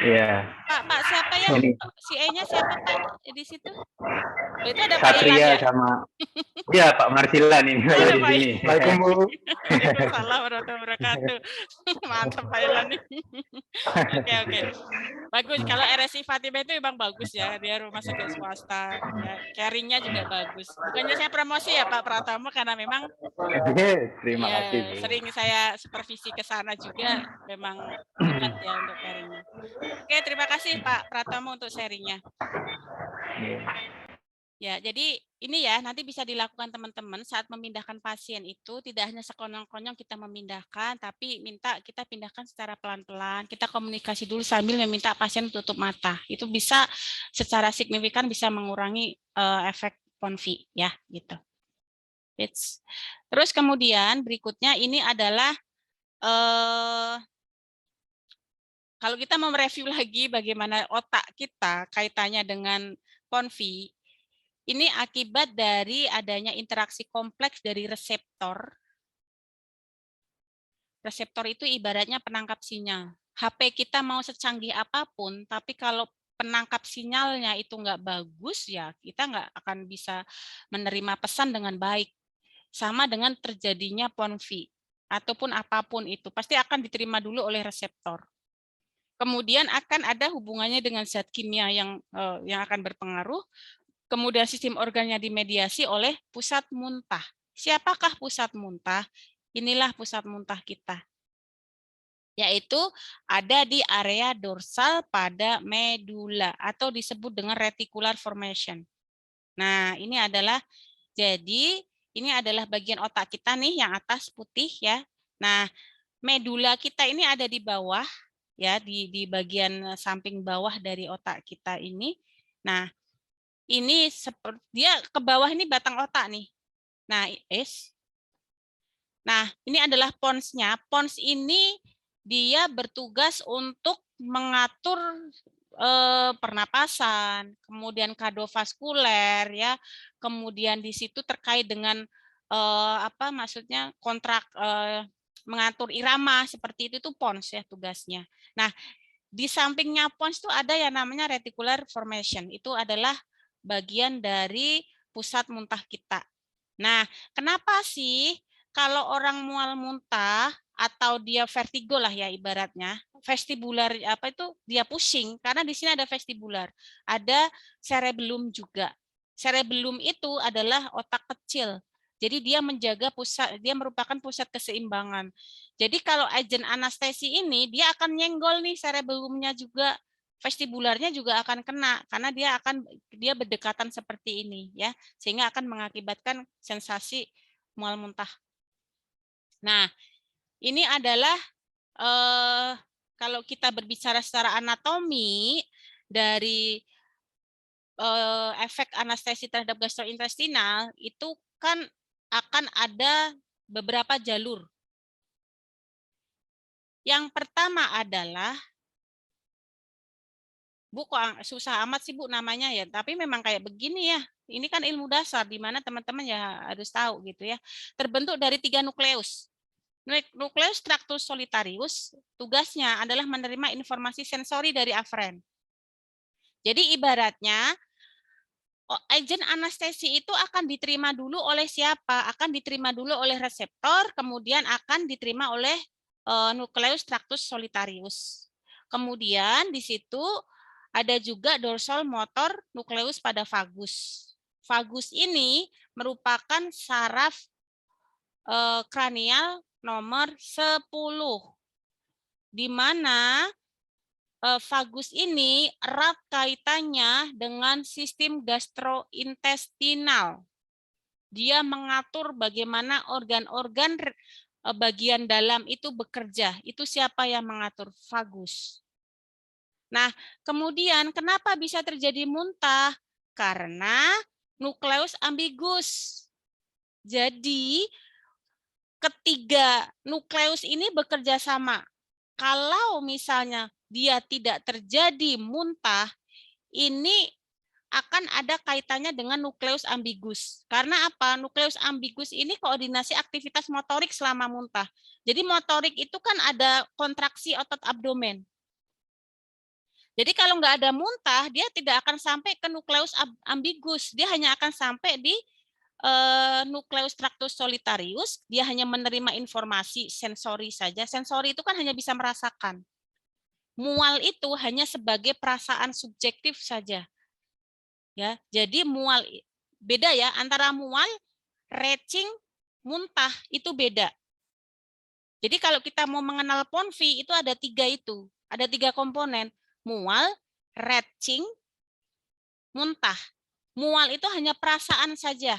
Iya. Pak, siapa ya? Si E-nya siapa, Pak? Di situ? Itu ada Pak Satria Ilan ya? sama iya Pak Marsilan ini di sini. Waalaikumsalam, Bu. Waalaikumsalam warahmatullahi wabarakatuh. Mantap Pak Ilan nih. Oke. Bagus. Kalau RSI Fatimah itu memang bagus ya. Dia rumah sakit swasta. Ya, caringnya juga bagus. Bukannya saya promosi ya Pak Pratama, karena memang Terima kasih, Bu. sering saya supervisi ke sana juga. Memang hebat ya untuk caringnya. Oke, terima kasih Pak Pratama untuk sharingnya. Ya, jadi ini ya nanti bisa dilakukan teman-teman saat memindahkan pasien itu tidak hanya sekonyong-konyong kita memindahkan, tapi minta kita pindahkan secara pelan-pelan. Kita komunikasi dulu sambil meminta pasien tutup mata. Itu bisa secara signifikan bisa mengurangi efek konfi ya gitu. Terus kemudian berikutnya ini adalah kalau kita mau mereview lagi bagaimana otak kita kaitannya dengan konfi. Ini akibat dari adanya interaksi kompleks dari reseptor. Reseptor itu ibaratnya penangkap sinyal. HP kita mau secanggih apapun, tapi kalau penangkap sinyalnya itu nggak bagus, ya kita nggak akan bisa menerima pesan dengan baik. Sama dengan terjadinya ponfi, ataupun apapun itu, pasti akan diterima dulu oleh reseptor. Kemudian akan ada hubungannya dengan zat kimia yang akan berpengaruh. Kemudian sistem organnya dimediasi oleh pusat muntah. Siapakah pusat muntah? Inilah pusat muntah kita. Yaitu ada di area dorsal pada medula atau disebut dengan reticular formation. Nah, ini adalah bagian otak kita nih yang atas putih ya. Nah, medula kita ini ada di bawah ya, di bagian samping bawah dari otak kita ini. Nah, ini seperti dia ke bawah ini batang otak nih. Nah, ini adalah ponsnya. Pons ini dia bertugas untuk mengatur pernapasan, kemudian kardiovaskuler ya. Kemudian di situ terkait dengan maksudnya mengatur irama seperti itu tuh pons ya tugasnya. Nah, di sampingnya pons itu ada yang namanya reticular formation. Itu adalah bagian dari pusat muntah kita. Nah, kenapa sih kalau orang mual muntah atau dia vertigo lah ya ibaratnya, vestibular dia pusing karena di sini ada vestibular, ada cerebellum juga. Cerebellum itu adalah otak kecil. Jadi dia merupakan pusat keseimbangan. Jadi kalau agent anestesi ini dia akan nyenggol nih cerebellumnya juga. Vestibularnya juga akan kena karena dia berdekatan seperti ini ya, sehingga akan mengakibatkan sensasi mual muntah. Nah, ini adalah kalau kita berbicara secara anatomi dari efek anestesi terhadap gastrointestinal itu kan akan ada beberapa jalur. Yang pertama adalah Bu, kok susah amat sih Bu namanya ya, tapi memang kayak begini ya. Ini kan ilmu dasar di mana teman-teman ya harus tahu gitu ya. Terbentuk dari 3 nukleus. Nukleus tractus solitarius tugasnya adalah menerima informasi sensori dari aferen. Jadi ibaratnya agent anestesi itu akan diterima dulu oleh siapa? Akan diterima dulu oleh reseptor, kemudian akan diterima oleh nukleus tractus solitarius. Kemudian di situ ada juga dorsal motor nukleus pada vagus. Vagus ini merupakan saraf kranial nomor 10, di mana vagus ini erat kaitannya dengan sistem gastrointestinal. Dia mengatur bagaimana organ-organ bagian dalam itu bekerja. Itu siapa yang mengatur? Vagus. Nah, kemudian kenapa bisa terjadi muntah? Karena nukleus ambigus. Jadi, ketiga nukleus ini bekerja sama. Kalau misalnya dia tidak terjadi muntah, ini akan ada kaitannya dengan nukleus ambigus. Karena apa? Nukleus ambigus ini koordinasi aktivitas motorik selama muntah. Jadi motorik itu kan ada kontraksi otot abdomen. Jadi kalau nggak ada muntah, dia tidak akan sampai ke nukleus ambigus. Dia hanya akan sampai di nukleus tractus solitarius. Dia hanya menerima informasi sensori saja. Sensori itu kan hanya bisa merasakan. Mual itu hanya sebagai perasaan subjektif saja. Ya, jadi mual beda ya antara mual, retching, muntah itu beda. Jadi kalau kita mau mengenal ponfi itu ada 3 itu, ada 3 komponen: mual, retching, muntah. Mual itu hanya perasaan saja.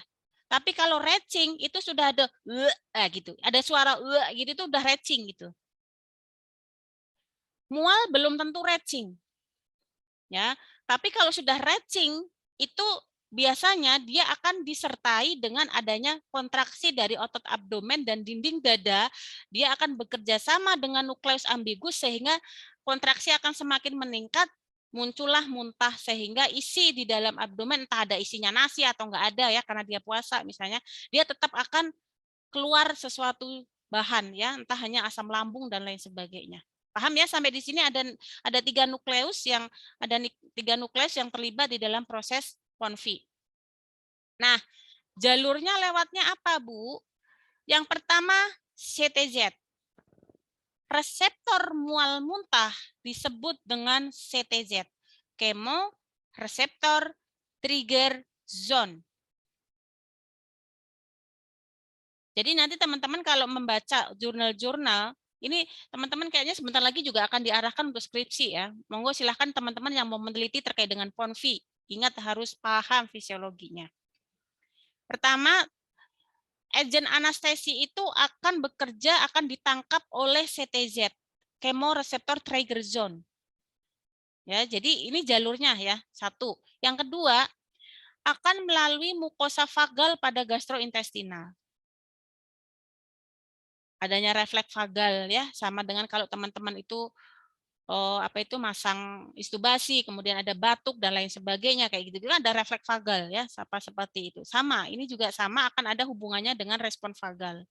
Tapi kalau retching itu sudah ada gitu. Ada suara gitu itu udah retching gitu. Mual belum tentu retching. Ya, tapi kalau sudah retching itu biasanya dia akan disertai dengan adanya kontraksi dari otot abdomen dan dinding dada. Dia akan bekerja sama dengan nukleus ambigus sehingga kontraksi akan semakin meningkat, muncullah muntah sehingga isi di dalam abdomen entah ada isinya nasi atau enggak ada ya karena dia puasa misalnya, dia tetap akan keluar sesuatu bahan ya, entah hanya asam lambung dan lain sebagainya. Paham ya sampai di sini ada tiga nukleus yang terlibat di dalam proses konfi. Nah, jalurnya lewatnya apa, Bu? Yang pertama CTZ. Reseptor mual muntah disebut dengan CTZ. Chemoreceptor trigger zone. Jadi nanti teman-teman kalau membaca jurnal-jurnal, ini teman-teman kayaknya sebentar lagi juga akan diarahkan untuk skripsi ya. Monggo silahkan teman-teman yang mau meneliti terkait dengan PONFI. Ingat harus paham fisiologinya. Pertama, agen anestesi itu akan bekerja, akan ditangkap oleh CTZ, chemoreceptor trigger zone. Ya, jadi ini jalurnya ya, satu. Yang kedua, akan melalui mukosa vagal pada gastrointestinal. Adanya refleks vagal ya, sama dengan kalau teman-teman itu masang istubasi, kemudian ada batuk dan lain sebagainya kayak gitu. Itu ada refleks vagal ya, seperti itu. Sama, ini juga sama akan ada hubungannya dengan respon vagal.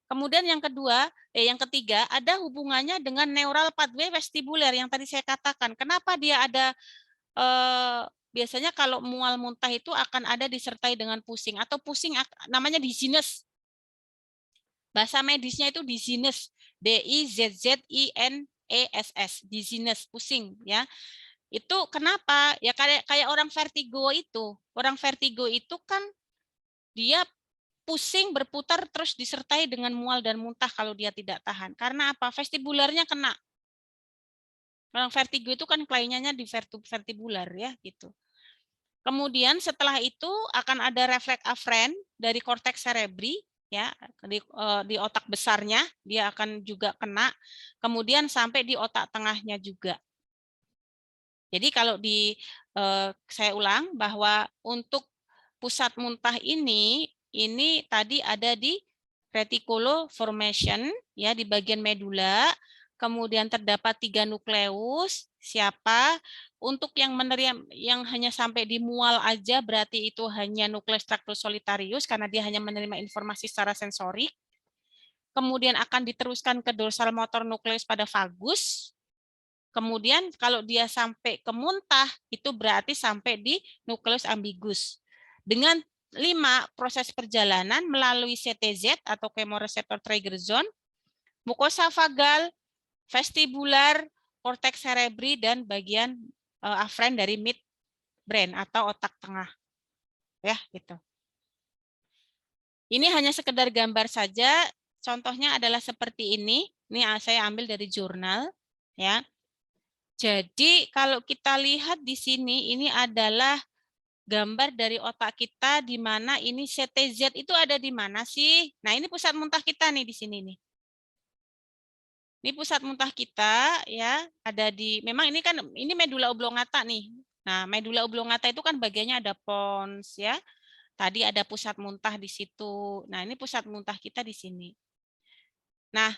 Kemudian yang ketiga ada hubungannya dengan neural pathway vestibuler yang tadi saya katakan. Kenapa dia ada biasanya kalau mual muntah itu akan ada disertai dengan pusing atau pusing namanya dizziness. Bahasa medisnya itu dizziness, D-I-Z-Z-I-N-E-S-S, dizziness, pusing ya. Itu kenapa? Ya kayak orang vertigo itu. Orang vertigo itu kan dia pusing berputar terus disertai dengan mual dan muntah kalau dia tidak tahan. Karena apa? Vestibularnya kena. Orang vertigo itu kan kelainannya di vertibular ya gitu. Kemudian setelah itu akan ada refleks afren dari korteks cerebri ya di otak besarnya dia akan juga kena, kemudian sampai di otak tengahnya juga. Jadi kalau saya ulang bahwa untuk pusat muntah ini tadi ada di reticular formation ya di bagian medula, kemudian terdapat 3 nukleus. Siapa? Untuk yang menerima yang hanya sampai di mual aja berarti itu hanya nukleus tractus solitarius karena dia hanya menerima informasi secara sensorik. Kemudian akan diteruskan ke dorsal motor nukleus pada vagus. Kemudian kalau dia sampai ke muntah itu berarti sampai di nukleus ambigus. Dengan 5 proses perjalanan melalui CTZ atau chemoreceptor trigger zone, mukosa vagal, vestibular, korteks cerebri dan bagian afren dari midbrain atau otak tengah. Ya, gitu. Ini hanya sekedar gambar saja. Contohnya adalah seperti ini. Ini saya ambil dari jurnal, ya. Jadi kalau kita lihat di sini ini adalah gambar dari otak kita di mana ini CTZ itu ada di mana sih? Nah, ini pusat muntah kita nih di sini nih. Ini pusat muntah kita ya, ada di memang ini kan ini medula oblongata nih. Nah, medula oblongata itu kan bagiannya ada pons ya. Tadi ada pusat muntah di situ. Nah, ini pusat muntah kita di sini. Nah,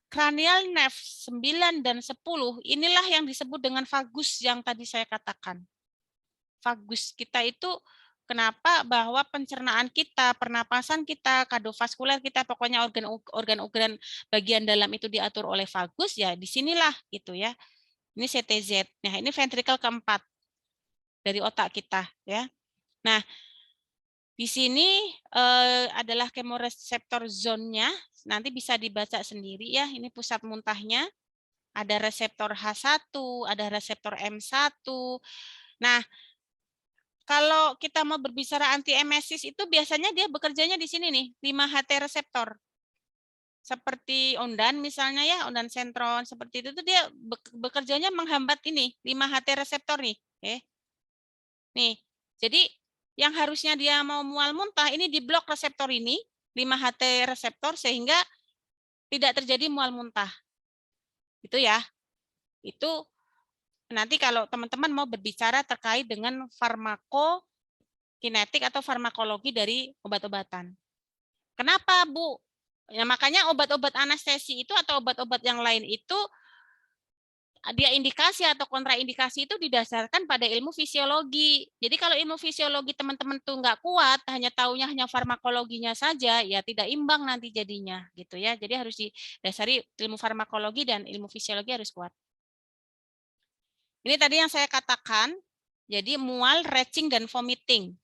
cranial nerve 9 dan 10 inilah yang disebut dengan vagus yang tadi saya katakan. Vagus kita itu kenapa? Bahwa pencernaan kita, pernapasan kita, kardiovaskuler kita, pokoknya organ-organ bagian dalam itu diatur oleh vagus, ya disinilah gitu ya. Ini CTZ. Nah, ini ventrikel keempat dari otak kita ya. Nah, di sini adalah chemoreceptor zone-nya. Nanti bisa dibaca sendiri ya. Ini pusat muntahnya. Ada reseptor H1, ada reseptor M1. Nah, kalau kita mau berbicara anti-emesis itu biasanya dia bekerjanya di sini nih, 5HT reseptor. Seperti ondan misalnya ya, ondan sentron seperti itu tuh dia bekerjanya menghambat ini 5HT reseptor nih, Nih. Jadi yang harusnya dia mau mual muntah ini diblok reseptor ini, 5HT reseptor, sehingga tidak terjadi mual muntah. Itu ya. Itu nanti kalau teman-teman mau berbicara terkait dengan farmakokinetik atau farmakologi dari obat-obatan. Kenapa, Bu? Ya, makanya obat-obat anestesi itu atau obat-obat yang lain itu dia indikasi atau kontraindikasi itu didasarkan pada ilmu fisiologi. Jadi kalau ilmu fisiologi teman-teman tuh nggak kuat, hanya taunya hanya farmakologinya saja, ya tidak imbang nanti jadinya, gitu ya. Jadi harus didasari ilmu farmakologi dan ilmu fisiologi harus kuat. Ini tadi yang saya katakan, jadi mual, retching, dan vomiting.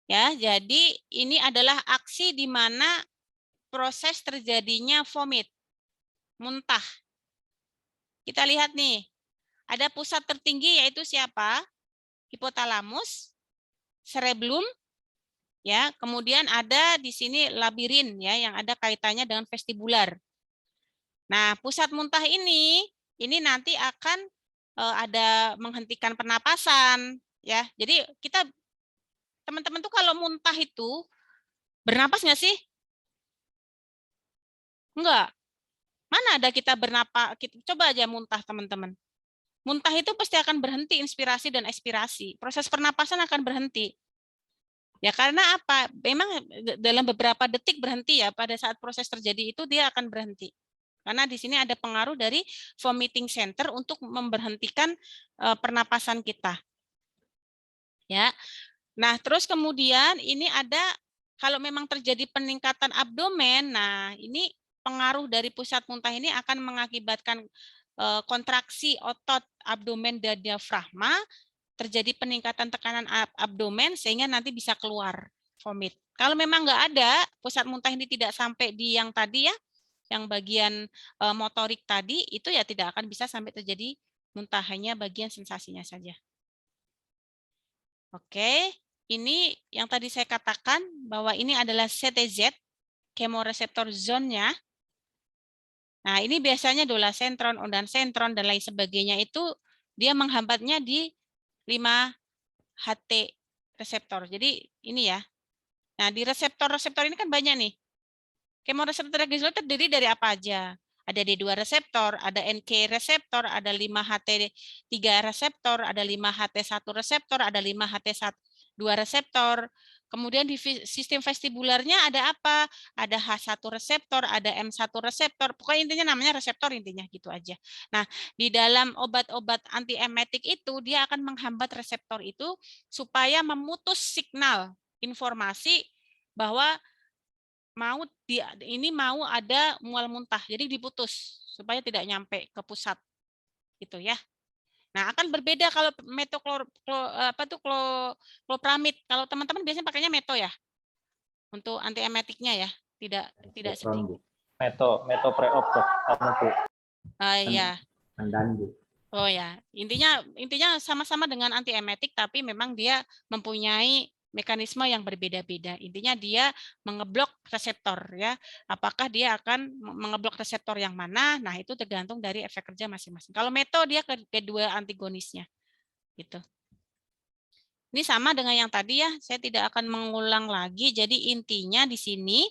Ya, jadi ini adalah aksi di mana proses terjadinya vomit, muntah. Kita lihat nih, ada pusat tertinggi yaitu siapa? Hipotalamus, cerebellum, ya. Kemudian ada di sini labirin, ya, yang ada kaitannya dengan vestibular. Nah, pusat muntah ini nanti akan ada menghentikan pernapasan, ya. Jadi kita teman-teman tuh kalau muntah itu bernapas nggak sih? Enggak. Mana ada kita bernapas? Coba aja muntah, teman-teman. Muntah itu pasti akan berhenti inspirasi dan ekspirasi. Proses pernapasan akan berhenti. Ya karena apa? Memang dalam beberapa detik berhenti ya. Pada saat proses terjadi itu dia akan berhenti. Karena di sini ada pengaruh dari vomiting center untuk memberhentikan pernapasan kita. Ya. Nah, terus kemudian ini ada kalau memang terjadi peningkatan abdomen, nah ini pengaruh dari pusat muntah ini akan mengakibatkan kontraksi otot abdomen dan diafragma, terjadi peningkatan tekanan abdomen sehingga nanti bisa keluar vomit. Kalau memang nggak ada, pusat muntah ini tidak sampai di yang tadi ya, yang bagian motorik tadi, itu ya tidak akan bisa sampai terjadi muntah, hanya bagian sensasinya saja. Oke, ini yang tadi saya katakan bahwa ini adalah CTZ, chemoreceptor zone-nya. Nah, ini biasanya dolasentron, ondansentron, dan lain sebagainya itu dia menghambatnya di 5HT reseptor. Jadi ini ya. Nah, di reseptor-reseptor ini kan banyak nih. Chemoreceptor glioblastoma terdiri dari apa aja? Ada D2 reseptor, ada NK reseptor, ada 5HT3 reseptor, ada 5HT1 reseptor, ada 5HT2 reseptor. Kemudian di sistem vestibularnya ada apa? Ada H1 reseptor, ada M1 reseptor. Pokoknya intinya namanya reseptor intinya gitu aja. Nah, di dalam obat-obat antiemetik itu dia akan menghambat reseptor itu supaya memutus signal informasi bahwa ini mau ada mual muntah, jadi diputus supaya tidak nyampe ke pusat, gitu ya. Nah, akan berbeda kalau clopramid. Kalau teman-teman biasanya pakainya meto ya, untuk antiemetiknya ya, tidak sedikit. Meto pre-op tuh, Iya. Mendandu. Oh ya, intinya sama-sama dengan antiemetik, tapi memang dia mempunyai mekanisme yang berbeda-beda. Intinya dia mengeblok reseptor ya. Apakah dia akan mengeblok reseptor yang mana? Nah, itu tergantung dari efek kerja masing-masing. Kalau meto dia kedua antagonisnya. Gitu. Ini sama dengan yang tadi ya. Saya tidak akan mengulang lagi. Jadi intinya di sini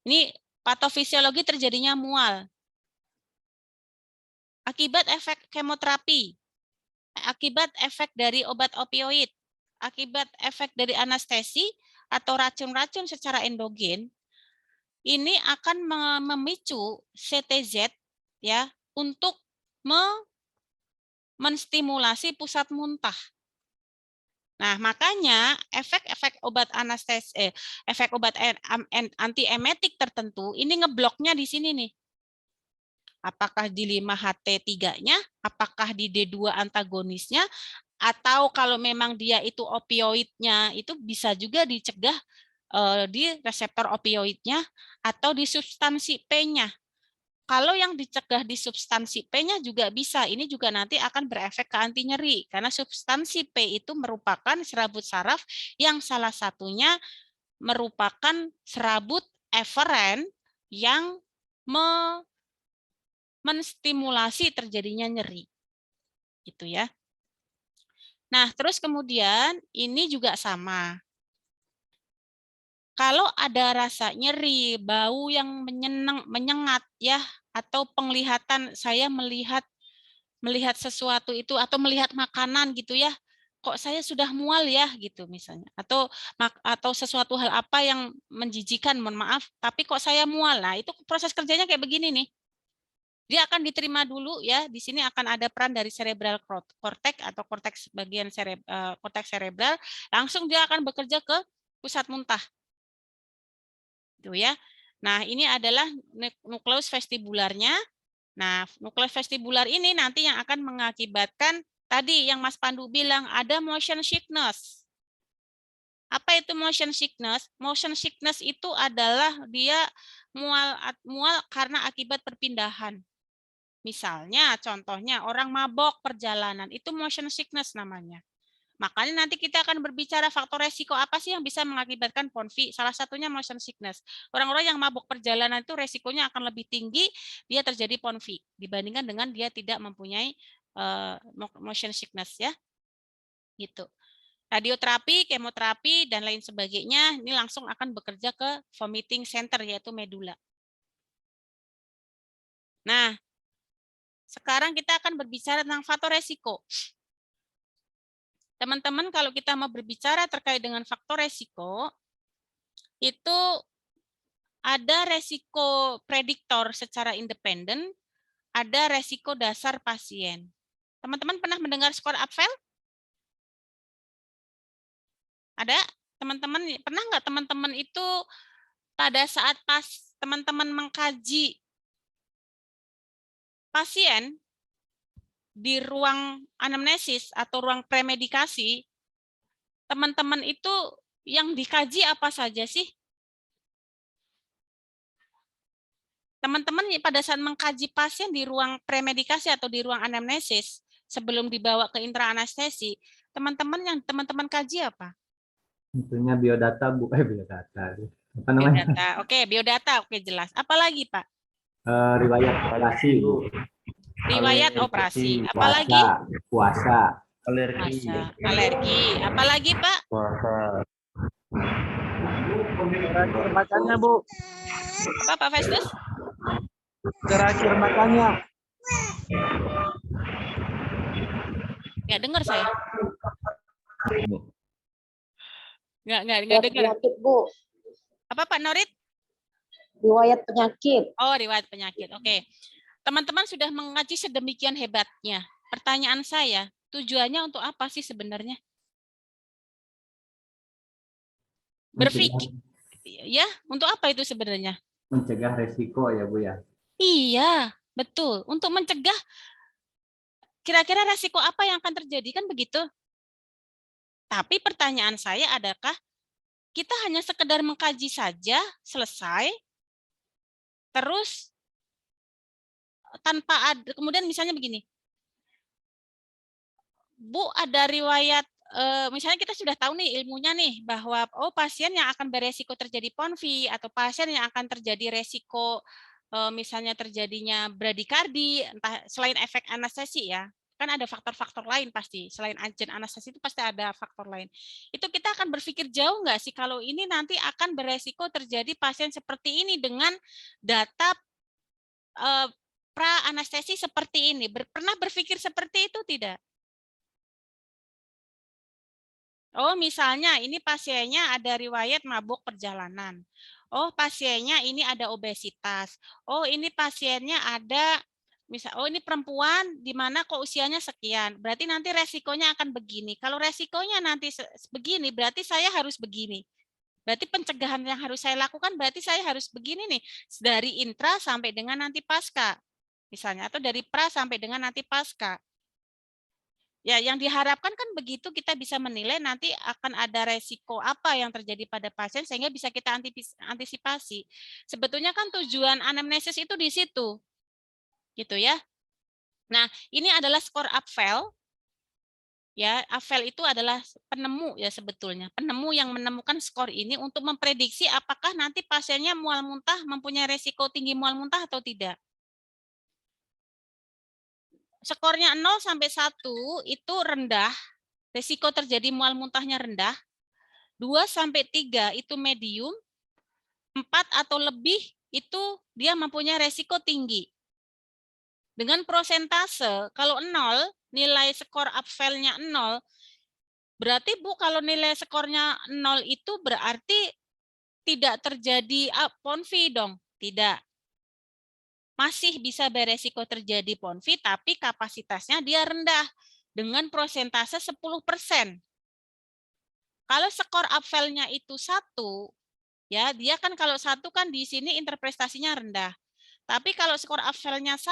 ini patofisiologi terjadinya mual akibat efek kemoterapi, akibat efek dari obat opioid, akibat efek dari anestesi atau racun-racun secara endogen, ini akan memicu CTZ ya untuk menstimulasi pusat muntah. Nah, makanya efek-efek obat anestesi, efek obat antiemetik tertentu ini ngebloknya di sini nih. Apakah di 5HT3-nya, apakah di D2 antagonisnya, atau kalau memang dia itu opioidnya itu bisa juga dicegah di reseptor opioidnya atau di substansi P-nya. Kalau yang dicegah di substansi P-nya juga bisa, ini juga nanti akan berefek ke anti nyeri karena substansi P itu merupakan serabut saraf yang salah satunya merupakan serabut eferen yang menstimulasi terjadinya nyeri. Gitu ya. Nah, terus kemudian ini juga sama. Kalau ada rasa nyeri, bau yang menyengat ya, atau penglihatan saya melihat sesuatu itu atau melihat makanan gitu ya, kok saya sudah mual ya gitu misalnya, atau sesuatu hal apa yang menjijikan, mohon maaf, tapi kok saya mual. Nah, itu proses kerjanya kayak begini nih. Dia akan diterima dulu ya. Di sini akan ada peran dari cerebral cortex atau korteks bagian korteks cerebral, langsung dia akan bekerja ke pusat muntah. Gitu ya. Nah, ini adalah nukleus vestibularnya. Nah, nukleus vestibular ini nanti yang akan mengakibatkan tadi yang Mas Pandu bilang ada motion sickness. Apa itu motion sickness? Motion sickness itu adalah dia mual karena akibat perpindahan. Misalnya, contohnya orang mabok perjalanan, itu motion sickness namanya. Makanya nanti kita akan berbicara faktor resiko apa sih yang bisa mengakibatkan PONV. Salah satunya motion sickness. Orang-orang yang mabuk perjalanan itu resikonya akan lebih tinggi dia terjadi PONV dibandingkan dengan dia tidak mempunyai motion sickness ya. Gitu. Radioterapi, kemoterapi dan lain sebagainya ini langsung akan bekerja ke vomiting center yaitu medula. Nah, sekarang kita akan berbicara tentang faktor resiko. Teman-teman, kalau kita mau berbicara terkait dengan faktor resiko, itu ada resiko prediktor secara independen, ada resiko dasar pasien. Teman-teman pernah mendengar skor Apfel? Ada? Teman-teman pernah nggak teman-teman itu pada saat teman-teman mengkaji pasien di ruang anamnesis atau ruang premedikasi, teman-teman itu yang dikaji apa saja sih? Teman-teman pada saat mengkaji pasien di ruang premedikasi atau di ruang anamnesis sebelum dibawa ke intraanestesi, teman-teman kaji apa? Tentunya biodata, biodata. Apa namanya? Biodata. Oke, biodata. Oke, jelas. Apalagi, Pak? Riwayat operasi, Bu. Riwayat operasi. Apalagi? Puasa. Alergi. Alergi. Apalagi, Pak? Puasa. Terakhir makannya, Bu. Apa, Pak Festus? Terakhir makannya. Nggak dengar saya. Nggak dengar. Penyakit, Bu. Apa, Pak Norit? Riwayat penyakit. Oh, riwayat penyakit. Oke. Teman-teman sudah mengaji sedemikian hebatnya. Pertanyaan saya, tujuannya untuk apa sih sebenarnya? Berpikir. Ya, untuk apa itu sebenarnya? Mencegah resiko ya, Bu ya. Iya, betul. Untuk mencegah kira-kira resiko apa yang akan terjadi, kan begitu? Tapi pertanyaan saya adakah kita hanya sekedar mengkaji saja, selesai, terus tanpa ada, kemudian misalnya begini, Bu, ada riwayat, misalnya kita sudah tahu nih ilmunya nih, bahwa pasien yang akan beresiko terjadi PONV, atau pasien yang akan terjadi resiko misalnya terjadinya bradikardi, entah selain efek anestesi ya, kan ada faktor-faktor lain pasti, selain agen anestesi itu pasti ada faktor lain. Itu kita akan berpikir jauh nggak sih kalau ini nanti akan beresiko terjadi pasien seperti ini dengan data pra anestesi seperti ini. Pernah berpikir seperti itu tidak? Oh, misalnya ini pasiennya ada riwayat mabuk perjalanan. Oh, pasiennya ini ada obesitas. Oh, ini pasiennya ada oh ini perempuan di mana kok usianya sekian. Berarti nanti resikonya akan begini. Kalau resikonya nanti begini, berarti saya harus begini. Berarti pencegahan yang harus saya lakukan berarti saya harus begini nih. Dari intra sampai dengan nanti pasca. Misalnya, atau dari pra sampai dengan nanti pasca. Ya, yang diharapkan kan begitu kita bisa menilai nanti akan ada resiko apa yang terjadi pada pasien sehingga bisa kita antisipasi. Sebetulnya kan tujuan anamnesis itu di situ. Gitu ya. Nah, ini adalah skor Apfel. Ya, Apfel itu adalah penemu ya sebetulnya. Penemu yang menemukan skor ini untuk memprediksi apakah nanti pasiennya mual muntah mempunyai resiko tinggi mual muntah atau tidak. Skornya 0 sampai 1 itu rendah, resiko terjadi mual muntahnya rendah, 2-3 itu medium, 4 atau lebih itu dia mempunyai resiko tinggi. Dengan prosentase, kalau 0, nilai skor Apfel-nya 0, berarti Bu kalau nilai skornya 0 itu berarti tidak terjadi PONV dong? Tidak. Masih bisa beresiko terjadi PONV, tapi kapasitasnya dia rendah dengan prosentase 10%. Kalau skor Apfel-nya itu 1, ya dia kan kalau 1 kan di sini interpretasinya rendah. Tapi kalau skor Apfel-nya 1,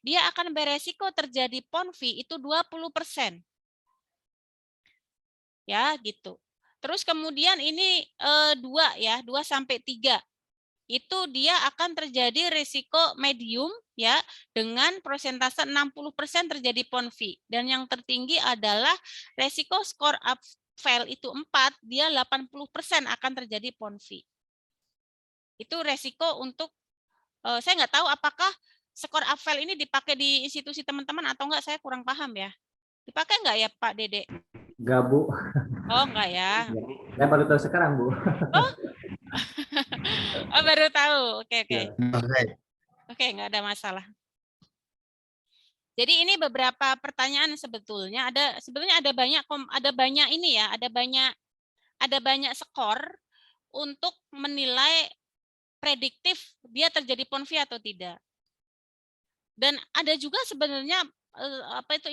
dia akan beresiko terjadi PONV itu 20%. Ya, gitu. Terus kemudian ini 2 ya, 2-3. Itu dia akan terjadi risiko medium ya dengan prosentase 60% terjadi PONV. Dan yang tertinggi adalah risiko skor Apfel itu 4, dia 80% akan terjadi PONV. Itu risiko untuk saya nggak tahu apakah skor Apfel ini dipakai di institusi teman-teman atau enggak, saya kurang paham ya. Dipakai enggak ya Pak Dede? Enggak, Bu. Oh, enggak ya. Saya baru tahu sekarang, Bu. Oh, oh baru tahu. Oke. Baik. Oke, enggak ada masalah. Jadi ini beberapa pertanyaan sebetulnya ada banyak ini ya, ada banyak skor untuk menilai prediktif dia terjadi PONV atau tidak. Dan ada juga sebenarnya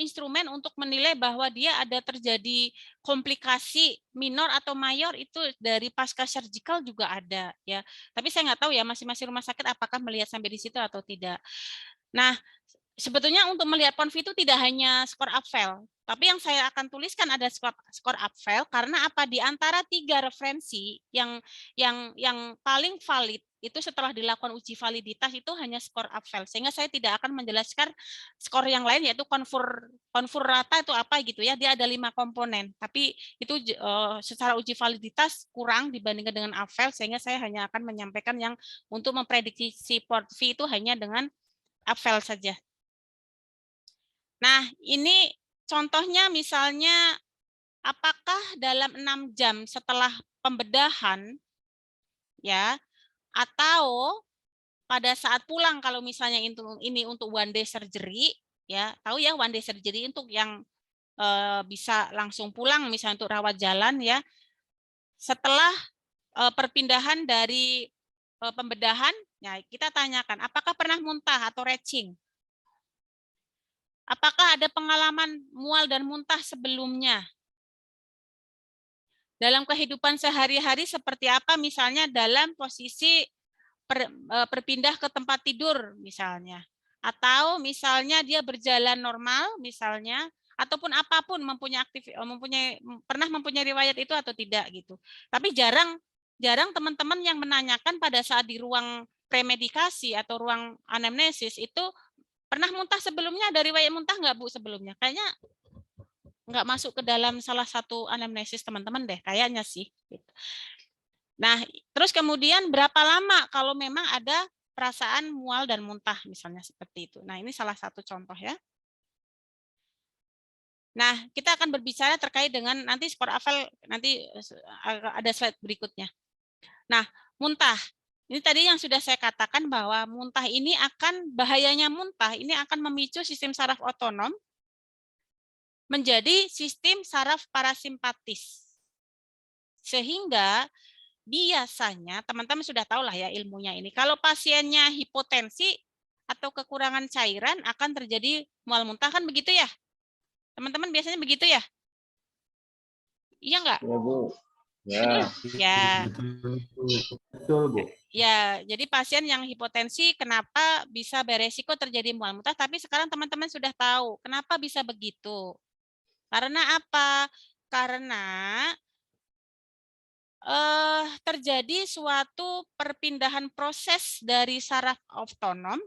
instrumen untuk menilai bahwa dia ada terjadi komplikasi minor atau mayor itu dari pasca surgical juga ada ya. Tapi saya nggak tahu ya masing-masing rumah sakit apakah melihat sampai di situ atau tidak. Nah, sebetulnya untuk melihat PONV itu tidak hanya skor Apfel, tapi yang saya akan tuliskan ada skor Apfel karena apa, di antara 3 referensi yang paling valid itu setelah dilakukan uji validitas itu hanya skor Apfel, sehingga saya tidak akan menjelaskan skor yang lain yaitu konfur rata itu apa gitu ya, dia ada 5 komponen, tapi itu secara uji validitas kurang dibandingkan dengan Apfel, sehingga saya hanya akan menyampaikan yang untuk memprediksi PONV itu hanya dengan Apfel saja. Nah, ini contohnya misalnya apakah dalam 6 jam setelah pembedahan ya atau pada saat pulang kalau misalnya ini untuk one day surgery ya, tahu ya one day surgery untuk yang bisa langsung pulang misalnya untuk rawat jalan ya. Setelah perpindahan dari pembedahan, ya kita tanyakan apakah pernah muntah atau retching? Apakah ada pengalaman mual dan muntah sebelumnya? Dalam kehidupan sehari-hari seperti apa misalnya dalam posisi berpindah ke tempat tidur misalnya. Atau misalnya dia berjalan normal misalnya, ataupun apapun pernah mempunyai riwayat itu atau tidak gitu. Tapi jarang teman-teman yang menanyakan pada saat di ruang premedikasi atau ruang anamnesis itu pernah muntah sebelumnya, ada riwayat muntah nggak Bu sebelumnya? Kayaknya nggak masuk ke dalam salah satu anamnesis teman-teman deh, kayaknya sih. Nah, terus kemudian berapa lama kalau memang ada perasaan mual dan muntah misalnya seperti itu. Nah, ini salah satu contoh ya. Nah, kita akan berbicara terkait dengan nanti skor Apfel, nanti ada slide berikutnya. Nah, muntah. Ini tadi yang sudah saya katakan bahwa muntah ini bahayanya muntah ini akan memicu sistem saraf otonom menjadi sistem saraf parasimpatis. Sehingga biasanya teman-teman sudah tahu lah ya ilmunya ini. Kalau pasiennya hipotensi atau kekurangan cairan akan terjadi mual muntah kan begitu ya? Teman-teman biasanya begitu ya? Iya enggak? Ya, Bu. Ya. Ya. Betul, Bu. Ya, jadi pasien yang hipotensi kenapa bisa beresiko terjadi mual muntah, tapi sekarang teman-teman sudah tahu kenapa bisa begitu. Karena apa? Karena terjadi suatu perpindahan proses dari saraf otonom.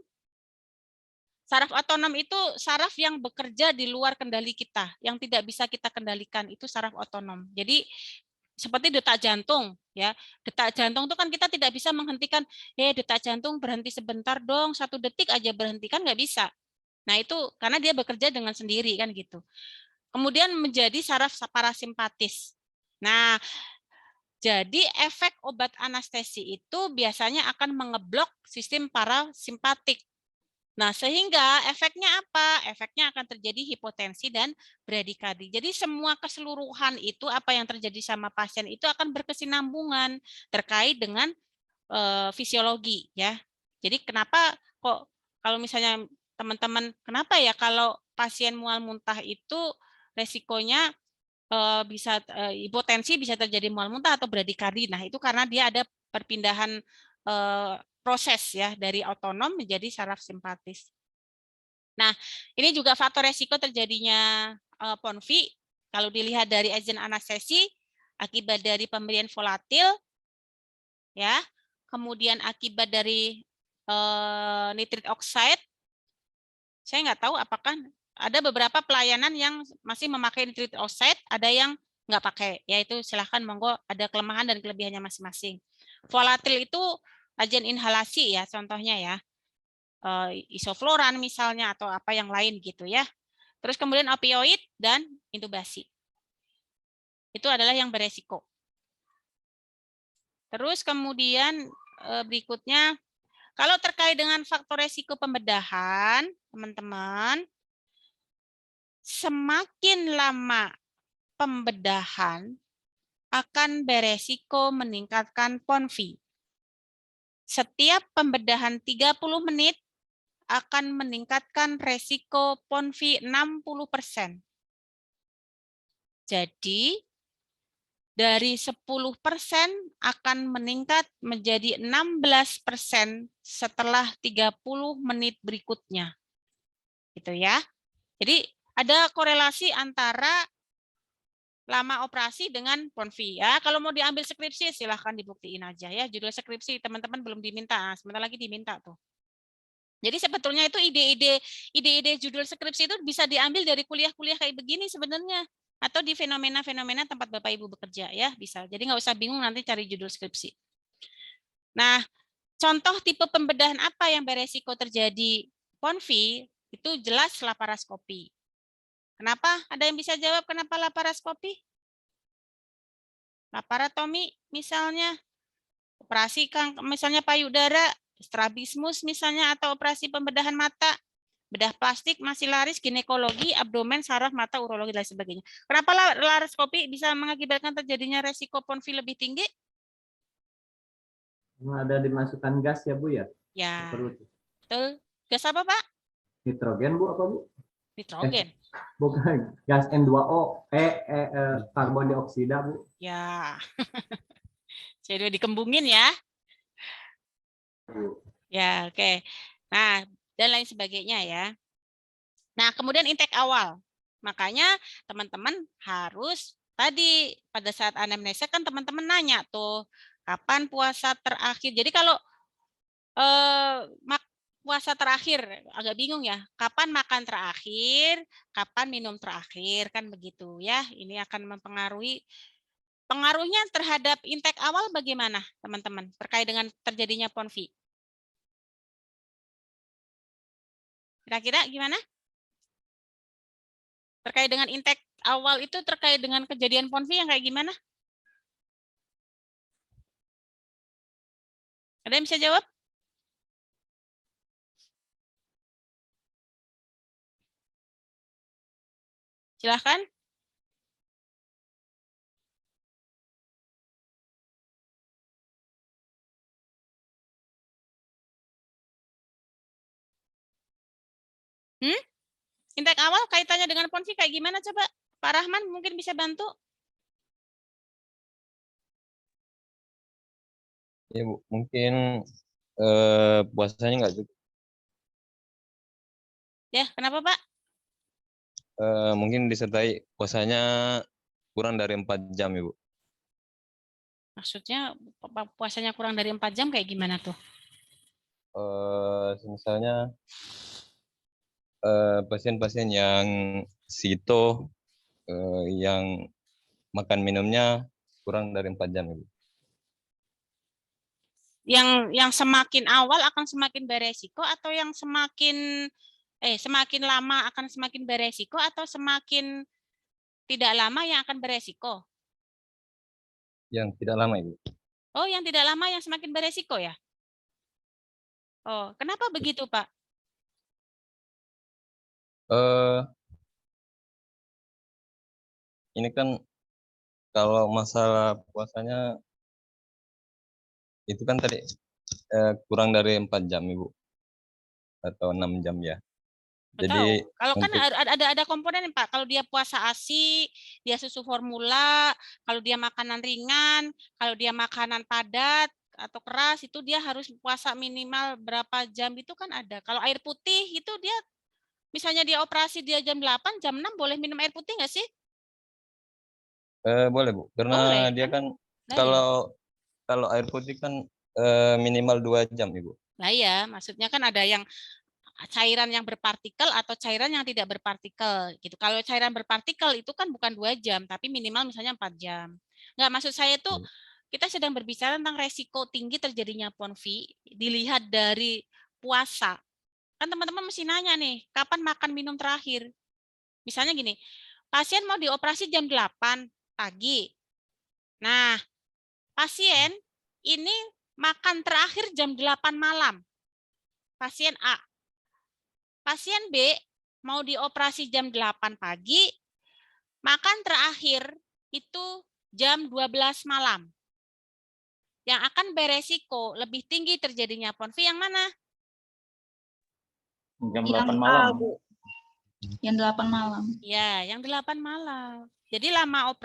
Saraf otonom itu saraf yang bekerja di luar kendali kita, yang tidak bisa kita kendalikan, itu saraf otonom. Jadi seperti detak jantung ya, detak jantung itu kan kita tidak bisa menghentikan, detak jantung berhenti sebentar dong, 1 detik aja berhenti, kan nggak bisa. Nah itu karena dia bekerja dengan sendiri kan gitu. kemudian menjadi saraf parasimpatis. Nah, jadi efek obat anestesi itu biasanya akan mengeblok sistem parasimpatik. Nah, sehingga efeknya apa? Efeknya akan terjadi hipotensi dan bradikadi. Jadi semua keseluruhan itu apa yang terjadi sama pasien itu akan berkesinambungan terkait dengan fisiologi ya. Jadi kenapa kok kalau misalnya teman-teman kenapa ya kalau pasien mual muntah itu resikonya bisa hipotensi bisa terjadi mual muntah atau bradikadi. Nah, itu karena dia ada perpindahan proses ya dari otonom menjadi saraf simpatis. Nah, ini juga faktor resiko terjadinya PONV. Kalau dilihat dari agent anestesi akibat dari pemberian volatil ya, kemudian akibat dari nitrit oxide. Saya nggak tahu apakah ada beberapa pelayanan yang masih memakai nitrit oxide, ada yang nggak pakai, yaitu silahkan monggo ada kelemahan dan kelebihannya masing-masing. Volatil itu agen inhalasi ya, contohnya ya, isofloran misalnya atau apa yang lain gitu ya. Terus kemudian opioid dan intubasi. Itu adalah yang beresiko. Terus kemudian berikutnya, kalau terkait dengan faktor resiko pembedahan, teman-teman, semakin lama pembedahan akan beresiko meningkatkan PONV. Setiap pembedahan 30 menit akan meningkatkan resiko PONV 60%. Jadi, dari 10% akan meningkat menjadi 16% setelah 30 menit berikutnya. Gitu ya. Jadi, ada korelasi antara lama operasi dengan PONV ya. Kalau mau diambil skripsi silahkan dibuktiin aja ya. Judul skripsi teman-teman belum diminta, sebentar lagi diminta tuh. Jadi sebetulnya itu ide-ide judul skripsi itu bisa diambil dari kuliah-kuliah kayak begini sebenarnya, atau di fenomena-fenomena tempat Bapak Ibu bekerja ya, bisa. Jadi nggak usah bingung nanti cari judul skripsi. Nah, contoh tipe pembedahan apa yang beresiko terjadi PONV itu jelas laparoskopi. Kenapa? Ada yang bisa jawab kenapa laparoskopi? Laparotomi misalnya, operasi misalnya payudara, strabismus misalnya, atau operasi pembedahan mata, bedah plastik, masilaris, ginekologi, abdomen, saraf, mata, urologi, dan sebagainya. Kenapa laparoskopi bisa mengakibatkan terjadinya resiko PONV lebih tinggi? Ada dimasukkan gas ya Bu ya? Ya, Perut. betul. Gas apa Pak? Nitrogen Bu apa Bu? Nitrogen. Bukan, gas N2O, karbon dioksida Bu. Ya, jadi dikembungin ya. Ya, oke. Nah, dan lain sebagainya ya. Nah, kemudian intake awal. Makanya teman-teman harus tadi pada saat anamnesa kan teman-teman nanya tuh, kapan puasa terakhir. Jadi kalau puasa terakhir agak bingung ya, kapan makan terakhir, kapan minum terakhir, kan begitu ya. Ini akan mempengaruhi, pengaruhnya terhadap intake awal bagaimana teman-teman terkait dengan terjadinya PONV. Kira-kira gimana? Terkait dengan intake awal itu terkait dengan kejadian PONV yang kayak gimana? Ada yang bisa jawab? Silahkan. Intake awal kaitannya dengan PONV kayak gimana coba? Pak Rahman mungkin bisa bantu? Ya Bu, mungkin puasanya nggak cukup. Ya, kenapa Pak? Mungkin disertai puasanya kurang dari 4 jam, Ibu. Maksudnya puasanya kurang dari 4 jam kayak gimana tuh? Misalnya pasien-pasien yang sito yang makan minumnya kurang dari 4 jam, Ibu. Yang semakin awal akan semakin beresiko atau yang semakin lama akan semakin beresiko atau semakin tidak lama yang akan beresiko. Yang tidak lama, Ibu. Oh, yang tidak lama yang semakin beresiko ya? Oh, kenapa begitu, Pak? Ini kan kalau masalah puasanya itu kan tadi kurang dari 4 jam, Ibu. Atau 6 jam ya. Jadi Tahu. Kalau kan untuk ada komponen Pak. Kalau dia puasa ASI, dia susu formula, kalau dia makanan ringan, kalau dia makanan padat atau keras itu dia harus puasa minimal berapa jam itu kan ada. Kalau air putih itu dia misalnya dia operasi dia jam 8, jam 6 boleh minum air putih nggak sih? boleh, Bu. Karena Boleh dia kan? kan Nah, ya. kalau air putih kan minimal 2 jam, Ibu. Nah ya, maksudnya kan ada yang cairan yang berpartikel atau cairan yang tidak berpartikel gitu. Kalau cairan berpartikel itu kan bukan 2 jam, tapi minimal misalnya 4 jam. Enggak, maksud saya tuh kita sedang berbicara tentang resiko tinggi terjadinya PONV dilihat dari puasa. Kan teman-teman mesti nanya nih, kapan makan minum terakhir? Misalnya gini, pasien mau dioperasi jam 8 pagi. Nah, pasien ini makan terakhir jam 8 malam. Pasien A. Pasien B mau dioperasi jam 8 pagi, makan terakhir itu jam 12 malam. Yang akan beresiko lebih tinggi terjadinya PONV yang mana? Jam Yang 8 A, malam. Bu. Yang 8 malam. Ya, yang 8 malam. Jadi lama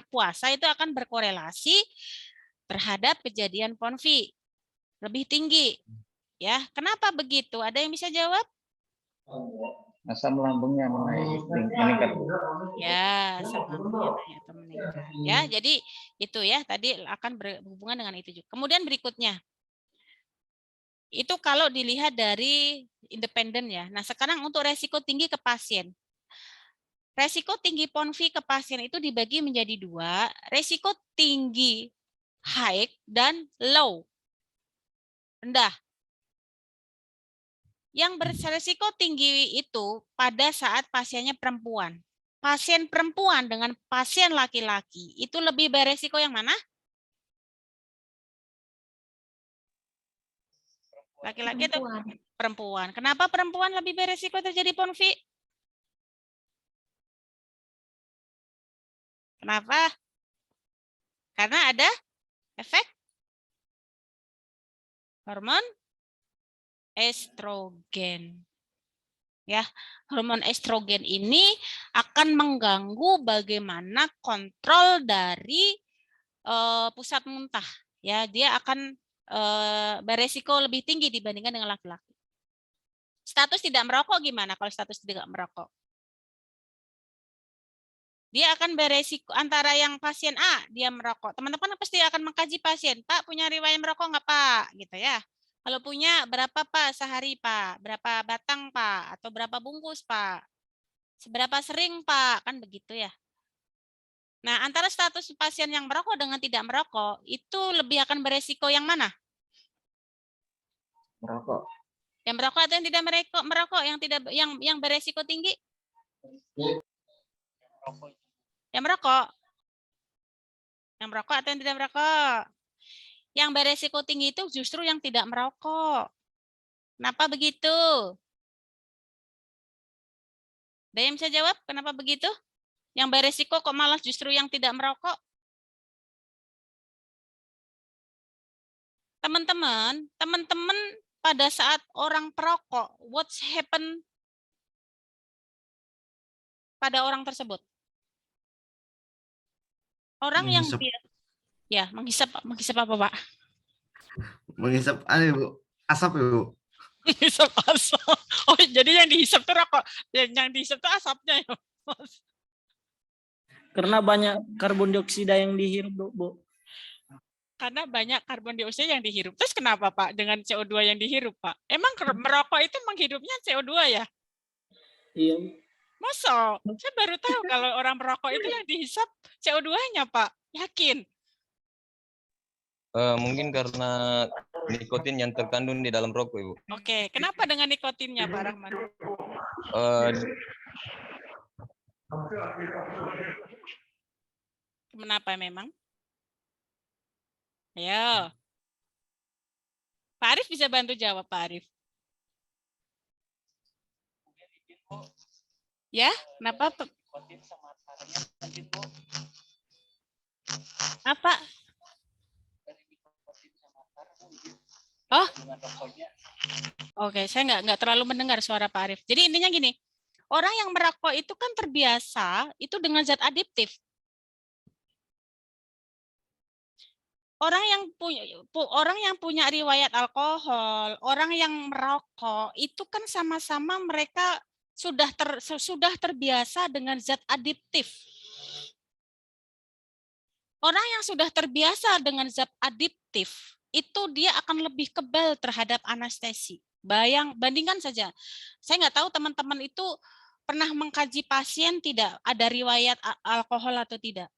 puasa itu akan berkorelasi terhadap kejadian PONV lebih tinggi. Ya, kenapa begitu? Ada yang bisa jawab? Asam lambungnya meningkat. Ya, asam lambungnya naik atau meningkat. Ya, jadi itu ya tadi akan berhubungan dengan itu juga. Kemudian berikutnya, itu kalau dilihat dari independen ya. Nah, sekarang untuk resiko tinggi ke pasien. Resiko tinggi PONV ke pasien itu dibagi menjadi 2, resiko tinggi high dan low, rendah. Yang beresiko tinggi itu pada saat pasiennya perempuan. Pasien perempuan dengan pasien laki-laki itu lebih beresiko yang mana? Laki-laki atau perempuan? Kenapa perempuan lebih beresiko terjadi PONV? Kenapa? Karena ada efek hormon estrogen. Ya, hormon estrogen ini akan mengganggu bagaimana kontrol dari pusat muntah. Ya, dia akan beresiko lebih tinggi dibandingkan dengan laki-laki. Status tidak merokok gimana kalau status tidak merokok? Dia akan beresiko antara yang pasien A, dia merokok. Teman-teman pasti akan mengkaji pasien. Pak, punya riwayat merokok nggak, Pak? Gitu ya. Kalau punya, berapa, Pak, sehari, Pak? Berapa batang, Pak? Atau berapa bungkus, Pak? Seberapa sering, Pak? Kan begitu ya. Nah, antara status pasien yang merokok dengan tidak merokok, itu lebih akan beresiko yang mana? Merokok. Yang merokok atau yang tidak merokok? Yang beresiko tinggi? Yang merokok. Yang merokok atau yang tidak merokok? Yang beresiko tinggi itu justru yang tidak merokok. Kenapa begitu? Ada yang bisa jawab kenapa begitu? Yang beresiko kok malah justru yang tidak merokok? Teman-teman pada saat orang perokok, what's happen pada orang tersebut? Orang yang dia menghisap apa, Pak? Menghisap Bu, asap ya, Bu. Menghisap asap. Oh, jadi yang dihisap itu rokok, yang dihisap itu asapnya ya, Mas. Karena banyak karbon dioksida yang dihirup, Bu. Karena banyak karbon dioksida yang dihirup. Terus kenapa, Pak, dengan CO2 yang dihirup, Pak? Emang merokok itu menghirupnya CO2 ya? Iya. Masa? Saya baru tahu kalau orang merokok itu yang dihisap CO2-nya, Pak. Yakin? Mungkin karena nikotin yang terkandung di dalam rokok, Ibu. Oke, kenapa dengan nikotinnya, Pak Rahman? Kenapa memang? Ayo. Pak Arif bisa bantu jawab, Pak Arif. Ya, kenapa? Apa? Oh, oke, saya nggak terlalu mendengar suara Pak Arif. Jadi intinya gini, orang yang merokok itu kan terbiasa itu dengan zat adiktif. Orang yang punya riwayat alkohol, orang yang merokok itu kan sama-sama mereka sudah terbiasa dengan zat adiktif. Orang yang sudah terbiasa dengan zat adiktif itu dia akan lebih kebal terhadap anestesi. Bandingkan saja. Saya nggak tahu teman-teman itu pernah mengkaji pasien tidak ada riwayat alkohol atau tidak.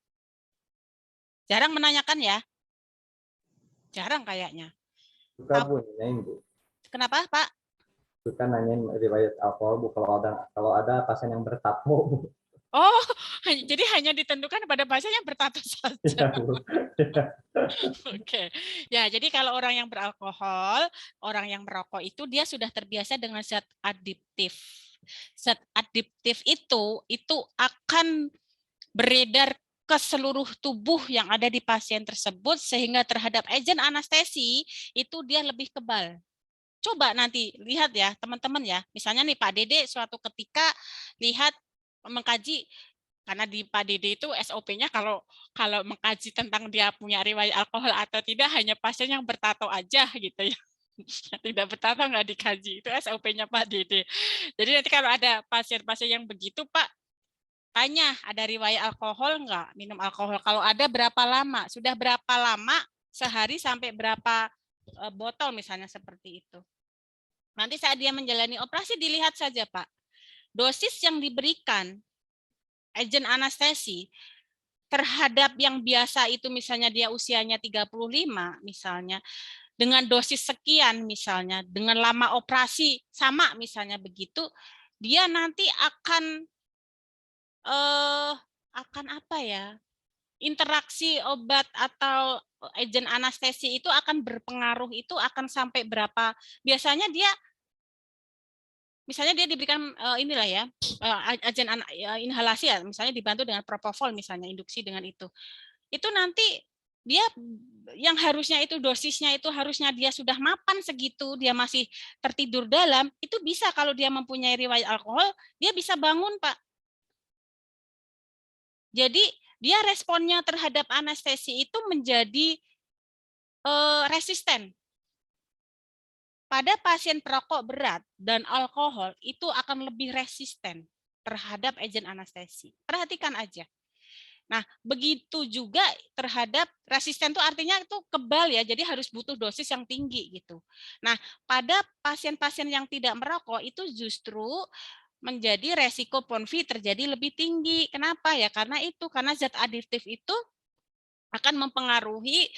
Jarang menanyakan ya. Jarang kayaknya. Suka Bu, nanyain Bu. Kenapa, Pak? Suka nanyain riwayat alkohol Bu kalau ada pasien yang bertato Bu. Oh, jadi hanya ditentukan pada pasien yang bertato saja. Ya, Bu. Oke. Ya, jadi kalau orang yang beralkohol, orang yang merokok itu dia sudah terbiasa dengan zat adiktif. Zat adiktif itu akan beredar ke seluruh tubuh yang ada di pasien tersebut sehingga terhadap agen anestesi itu dia lebih kebal. Coba nanti lihat ya teman-teman ya. Misalnya nih Pak Dede suatu ketika lihat mengkaji karena di Pak Dede itu SOP-nya kalau mengkaji tentang dia punya riwayat alkohol atau tidak hanya pasien yang bertato aja gitu ya. Tidak bertato nggak dikaji, itu SOP-nya Pak Dede. Jadi nanti kalau ada pasien-pasien yang begitu Pak, tanya ada riwayat alkohol nggak, minum alkohol. Kalau ada berapa lama, sudah berapa lama, sehari sampai berapa botol misalnya seperti itu. Nanti saat dia menjalani operasi dilihat saja Pak, dosis yang diberikan agen anestesi terhadap yang biasa itu misalnya dia usianya 35 misalnya, dengan dosis sekian misalnya, dengan lama operasi sama misalnya begitu, dia nanti akan apa ya, interaksi obat atau agen anestesi itu akan berpengaruh itu akan sampai berapa, biasanya dia misalnya dia diberikan inilah ya agen inhalasi ya, misalnya dibantu dengan propofol misalnya, induksi dengan itu nanti dia yang harusnya itu dosisnya itu harusnya dia sudah mapan segitu, dia masih tertidur dalam, itu bisa kalau dia mempunyai riwayat alkohol, dia bisa bangun Pak. Jadi dia responnya terhadap anestesi itu menjadi resisten. Pada pasien perokok berat dan alkohol itu akan lebih resisten terhadap agen anestesi. Perhatikan aja. Nah, begitu juga terhadap resisten itu artinya itu kebal ya, jadi harus butuh dosis yang tinggi gitu. Nah, pada pasien-pasien yang tidak merokok itu justru menjadi resiko PONV terjadi lebih tinggi. Kenapa ya? Karena zat adiktif itu akan mempengaruhi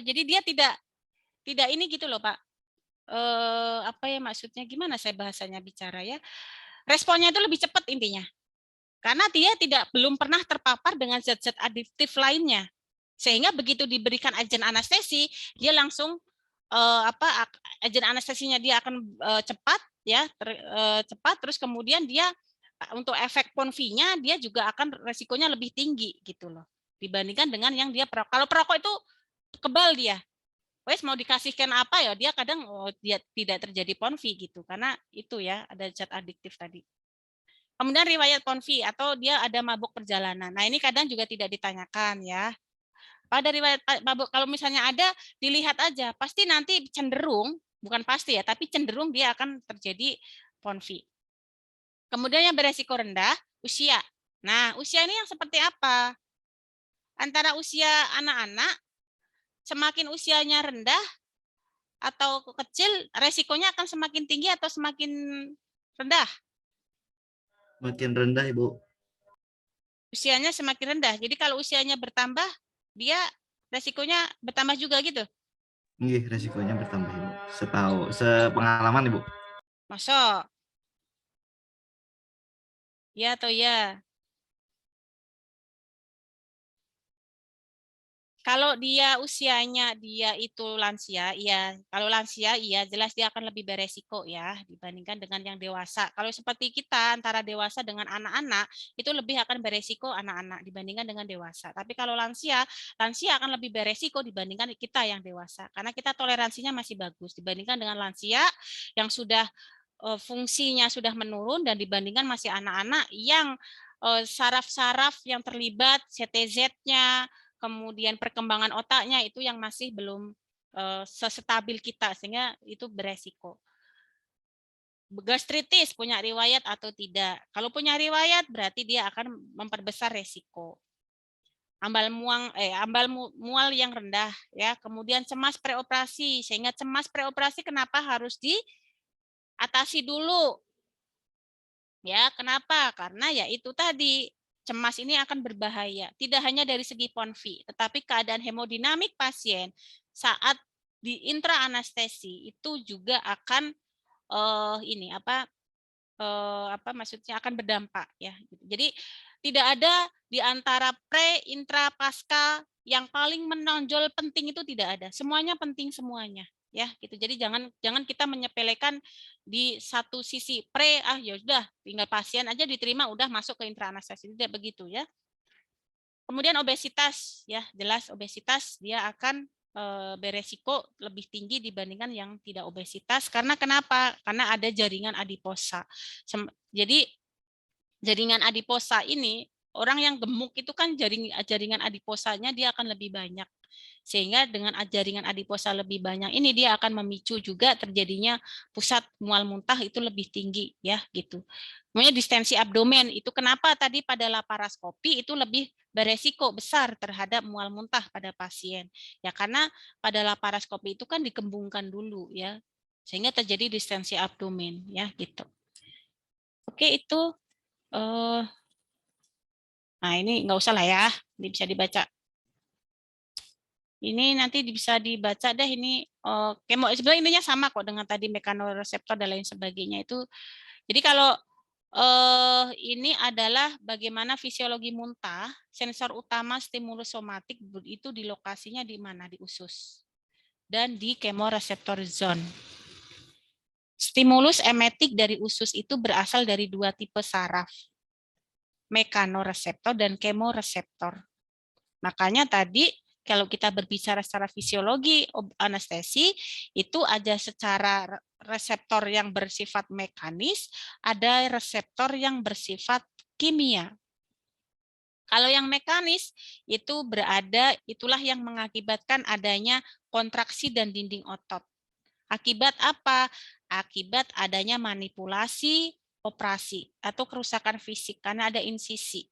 jadi dia tidak ini gitu loh Pak. Apa ya maksudnya, gimana saya bahasanya bicara ya? Responnya itu lebih cepat intinya. Karena dia belum pernah terpapar dengan zat-zat adiktif lainnya. Sehingga begitu diberikan agen anestesi, dia langsung agen anestesinya dia akan cepat ya, cepat, terus kemudian dia untuk efek PONV-nya dia juga akan resikonya lebih tinggi gitu loh. Dibandingkan dengan yang dia perokok. Kalau perokok itu kebal dia. Wes mau dikasihkan apa ya, dia kadang dia tidak terjadi PONV gitu karena itu ya ada zat adiktif tadi. Kemudian riwayat PONV atau dia ada mabuk perjalanan. Nah, ini kadang juga tidak ditanyakan ya. Pada riwayat mabuk kalau misalnya ada, dilihat aja, pasti nanti cenderung, bukan pasti ya, tapi cenderung dia akan terjadi PONV. Kemudian yang beresiko rendah, usia. Nah, usia ini yang seperti apa? Antara usia anak-anak, semakin usianya rendah atau kecil, resikonya akan semakin tinggi atau semakin rendah? Makin rendah, Ibu. Usianya semakin rendah. Jadi kalau usianya bertambah, dia resikonya bertambah juga gitu? Iya, resikonya bertambah, Ibu. Sepengalaman, Ibu. Masa? Ya atau ya? Kalau dia usianya dia itu lansia, iya. Kalau lansia, iya jelas dia akan lebih beresiko ya dibandingkan dengan yang dewasa. Kalau seperti kita antara dewasa dengan anak-anak itu lebih akan beresiko anak-anak dibandingkan dengan dewasa. Tapi kalau lansia, lansia akan lebih beresiko dibandingkan kita yang dewasa karena kita toleransinya masih bagus dibandingkan dengan lansia yang sudah fungsinya sudah menurun dan dibandingkan masih anak-anak yang saraf-saraf yang terlibat, CTZ-nya, kemudian perkembangan otaknya itu yang masih belum sestabil kita sehingga itu beresiko. Gastritis punya riwayat atau tidak? Kalau punya riwayat berarti dia akan memperbesar resiko. Ambal mual yang rendah ya, kemudian cemas preoperasi sehingga cemas preoperasi kenapa harus diatasi dulu? Ya, kenapa? Karena ya itu tadi cemas ini akan berbahaya. Tidak hanya dari segi PONV, tetapi keadaan hemodinamik pasien saat di intraanestesi itu juga akan maksudnya akan berdampak ya. Jadi tidak ada di antara pre, intra, pasca yang paling menonjol penting itu tidak ada. Semuanya penting semuanya ya gitu. Jadi jangan kita menyepelekan di satu sisi pre ya sudah tinggal pasien aja diterima udah masuk ke intraanestesi, tidak begitu ya. Kemudian obesitas ya, jelas obesitas dia akan beresiko lebih tinggi dibandingkan yang tidak obesitas karena kenapa? Karena ada jaringan adiposa. Jadi jaringan adiposa ini orang yang gemuk itu kan jaringan adiposanya dia akan lebih banyak. Sehingga dengan jaringan adiposa lebih banyak ini dia akan memicu juga terjadinya pusat mual muntah itu lebih tinggi ya gitu. Kemudian distensi abdomen itu kenapa tadi pada laparoskopi itu lebih beresiko besar terhadap mual muntah pada pasien. Ya karena pada laparoskopi itu kan dikembungkan dulu ya. Sehingga terjadi distensi abdomen ya gitu. Oke itu nah ini nggak usah lah ya, ini bisa dibaca. Ini nanti bisa dibaca deh ini sebenarnya intinya sama kok dengan tadi mekanoreseptor dan lain sebagainya itu. Jadi kalau ini adalah bagaimana fisiologi muntah, sensor utama stimulus somatik itu di lokasinya di mana? Di usus dan di kemoreseptor zone. Stimulus emetik dari usus itu berasal dari dua tipe saraf, mekanoreseptor dan kemoreseptor. Makanya tadi kalau kita berbicara secara fisiologi anestesi itu ada secara reseptor yang bersifat mekanis, ada reseptor yang bersifat kimia. Kalau yang mekanis itu itulah yang mengakibatkan adanya kontraksi dan dinding otot. Akibat apa? Akibat adanya manipulasi operasi atau kerusakan fisik karena ada insisi.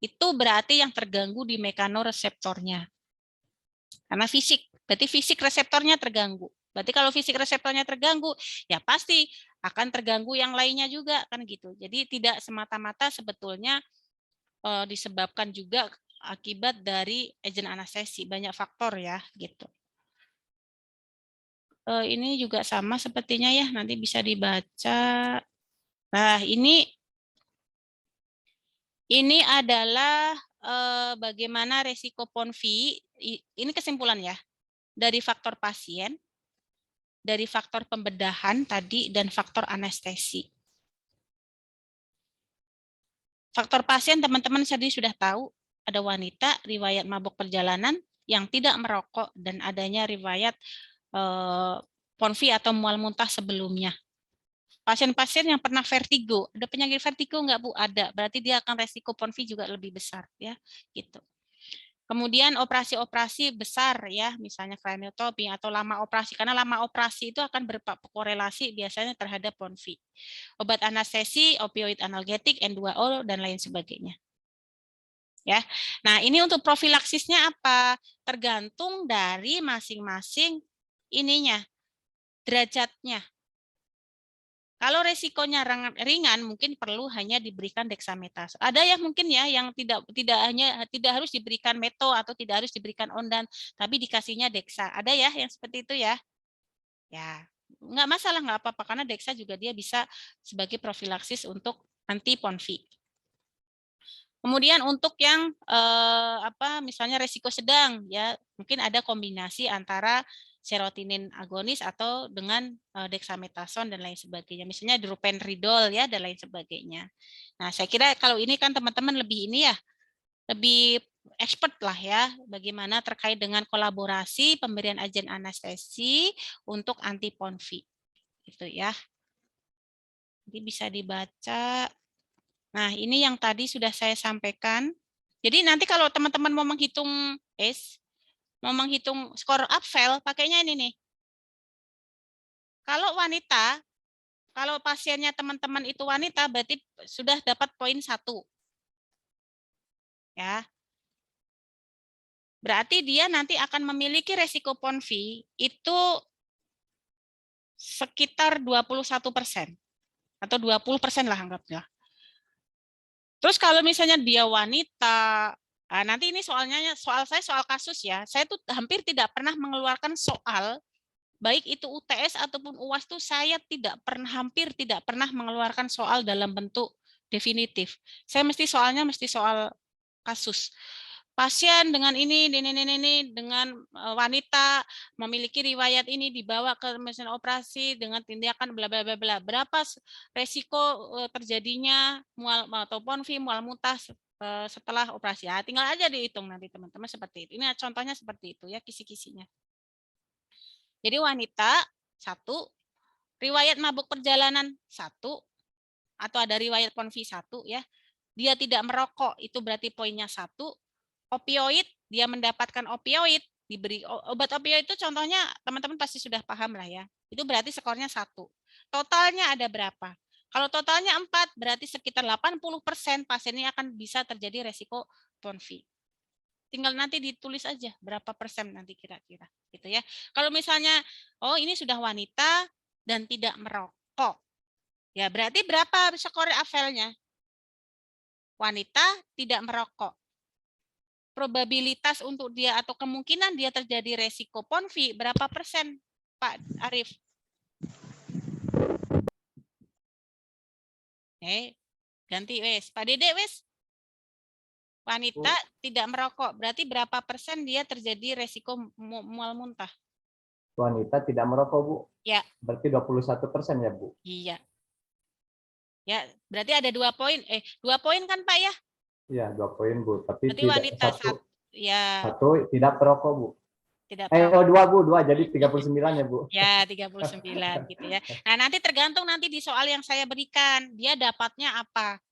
Itu berarti yang terganggu di mekanoreseptornya. Karena berarti fisik reseptornya terganggu. Berarti kalau fisik reseptornya terganggu, ya pasti akan terganggu yang lainnya juga kan gitu. Jadi tidak semata-mata sebetulnya disebabkan juga akibat dari agen anestesi, banyak faktor ya gitu. Ini juga sama sepertinya ya, nanti bisa dibaca. Nah, ini adalah bagaimana resiko PONV, ini kesimpulan ya, dari faktor pasien, dari faktor pembedahan tadi, dan faktor anestesi. Faktor pasien teman-teman tadi sudah tahu, ada wanita, riwayat mabuk perjalanan, yang tidak merokok, dan adanya riwayat PONV atau mual muntah sebelumnya. Pasien-pasien yang pernah vertigo, ada penyakit vertigo nggak Bu? Ada, berarti dia akan resiko PONV juga lebih besar ya, gitu. Kemudian operasi-operasi besar ya, misalnya craniotomy atau lama operasi, karena lama operasi itu akan berkorelasi biasanya terhadap PONV. Obat anestesi, opioid analgetik, N2O dan lain sebagainya. Ya. Nah, ini untuk profilaksisnya apa? Tergantung dari masing-masing ininya, derajatnya. Kalau resikonya ringan, mungkin perlu hanya diberikan dexamethasone. Ada yang mungkin ya yang tidak harus diberikan meto atau tidak harus diberikan ondan, tapi dikasihnya dexa. Ada ya yang seperti itu ya. Ya, nggak masalah, nggak apa-apa karena dexa juga dia bisa sebagai profilaksis untuk anti PONV. Kemudian untuk yang misalnya resiko sedang, ya mungkin ada kombinasi antara serotonin agonis atau dengan dexamethasone dan lain sebagainya. Misalnya droperidol ya dan lain sebagainya. Nah, saya kira kalau ini kan teman-teman lebih ini ya, lebih expert lah ya, bagaimana terkait dengan kolaborasi pemberian agen anestesi untuk antiponfi, gitu ya. Jadi bisa dibaca. Nah, ini yang tadi sudah saya sampaikan. Jadi nanti kalau teman-teman mau menghitung mau menghitung skor Apfel, pakainya ini nih. Kalau wanita, kalau pasiennya teman-teman itu wanita, berarti sudah dapat poin 1. Ya. Berarti dia nanti akan memiliki resiko PONV itu sekitar 21% atau 20% lah anggapnya. Terus kalau misalnya dia wanita, nah nanti ini soal saya soal kasus ya. Saya tuh hampir tidak pernah mengeluarkan soal, baik itu UTS ataupun UAS tuh saya hampir tidak pernah mengeluarkan soal dalam bentuk definitif. Saya soalnya mesti soal kasus. Pasien dengan ini dengan wanita memiliki riwayat ini dibawa ke mesin operasi dengan tindakan bla bla bla bla. Berapa resiko terjadinya mual atau PONV mual muntah setelah operasi. Ya, tinggal aja dihitung nanti teman-teman seperti itu. Ini contohnya seperti itu ya kisi-kisinya. Jadi wanita 1, riwayat mabuk perjalanan 1 atau ada riwayat PONV 1 ya. Dia tidak merokok itu berarti poinnya 1. Opioid, dia mendapatkan opioid, diberi obat opioid itu contohnya teman-teman pasti sudah paham lah ya. Itu berarti skornya 1. Totalnya ada berapa? Kalau totalnya 4, berarti sekitar 80% pasien ini akan bisa terjadi resiko PONV. Tinggal nanti ditulis aja berapa persen nanti kira-kira gitu ya. Kalau misalnya ini sudah wanita dan tidak merokok. Ya, berarti berapa skor Apfelnya? Wanita tidak merokok. Probabilitas untuk dia atau kemungkinan dia terjadi resiko PONV berapa persen, Pak Arief? Ganti wes, Pak Dede wes. Wanita tidak merokok, berarti berapa persen dia terjadi resiko mual muntah? Wanita tidak merokok, Bu. Ya. Berarti 21% ya, Bu? Iya. Ya, berarti ada 2 poin. 2 poin kan, Pak ya? Iya, 2 poin, Bu. Tapi berarti tidak, wanita satu tidak perokok, Bu. Tidak perokok. 2, Bu. 2, jadi 39 ya, Bu. Ya, 39 gitu ya. Nah, nanti tergantung nanti di soal yang saya berikan. Dia dapatnya apa?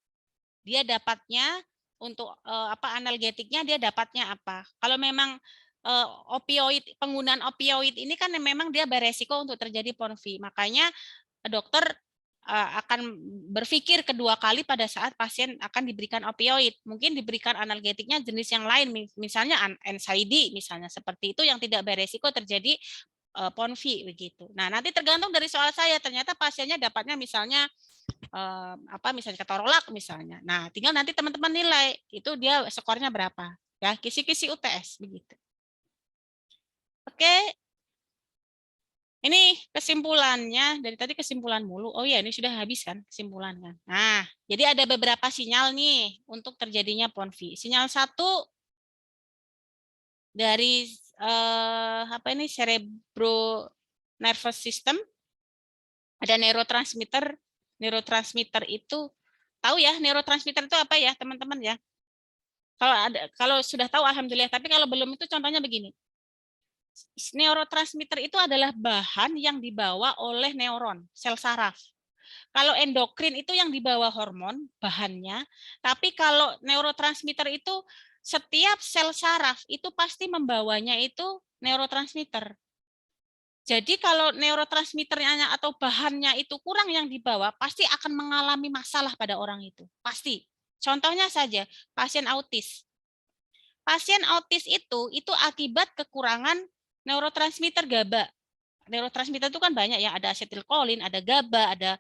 Dia dapatnya untuk analgetiknya dia dapatnya apa? Kalau memang penggunaan opioid ini kan memang dia beresiko untuk terjadi PONV. Makanya dokter akan berpikir kedua kali pada saat pasien akan diberikan opioid. Mungkin diberikan analgetiknya jenis yang lain, misalnya NSAID misalnya seperti itu yang tidak beresiko terjadi PONV begitu. Nah, nanti tergantung dari soal saya. Ternyata pasiennya dapatnya misalnya misalnya ketorolak misalnya. Nah, tinggal nanti teman-teman nilai itu dia skornya berapa. Ya, kisi-kisi UTS begitu. Oke. Ini kesimpulannya, dari tadi kesimpulan mulu. Oh ya, ini sudah habis kan kesimpulan kan. Nah, jadi ada beberapa sinyal nih untuk terjadinya PONV. Sinyal 1 dari cerebro nervous system. Ada neurotransmitter. Neurotransmitter itu tahu ya, neurotransmitter itu apa ya, teman-teman ya? Kalau sudah tahu alhamdulillah, tapi kalau belum itu contohnya begini. Neurotransmitter itu adalah bahan yang dibawa oleh neuron, sel saraf. Kalau endokrin itu yang dibawa hormon, bahannya. Tapi kalau neurotransmitter itu setiap sel saraf itu pasti membawanya itu neurotransmitter. Jadi kalau neurotransmitternya atau bahannya itu kurang yang dibawa, pasti akan mengalami masalah pada orang itu. Pasti. Contohnya saja, pasien autis. Pasien autis itu akibat kekurangan neurotransmitter GABA. Neurotransmitter itu kan banyak ya, ada asetilkolin, ada GABA, ada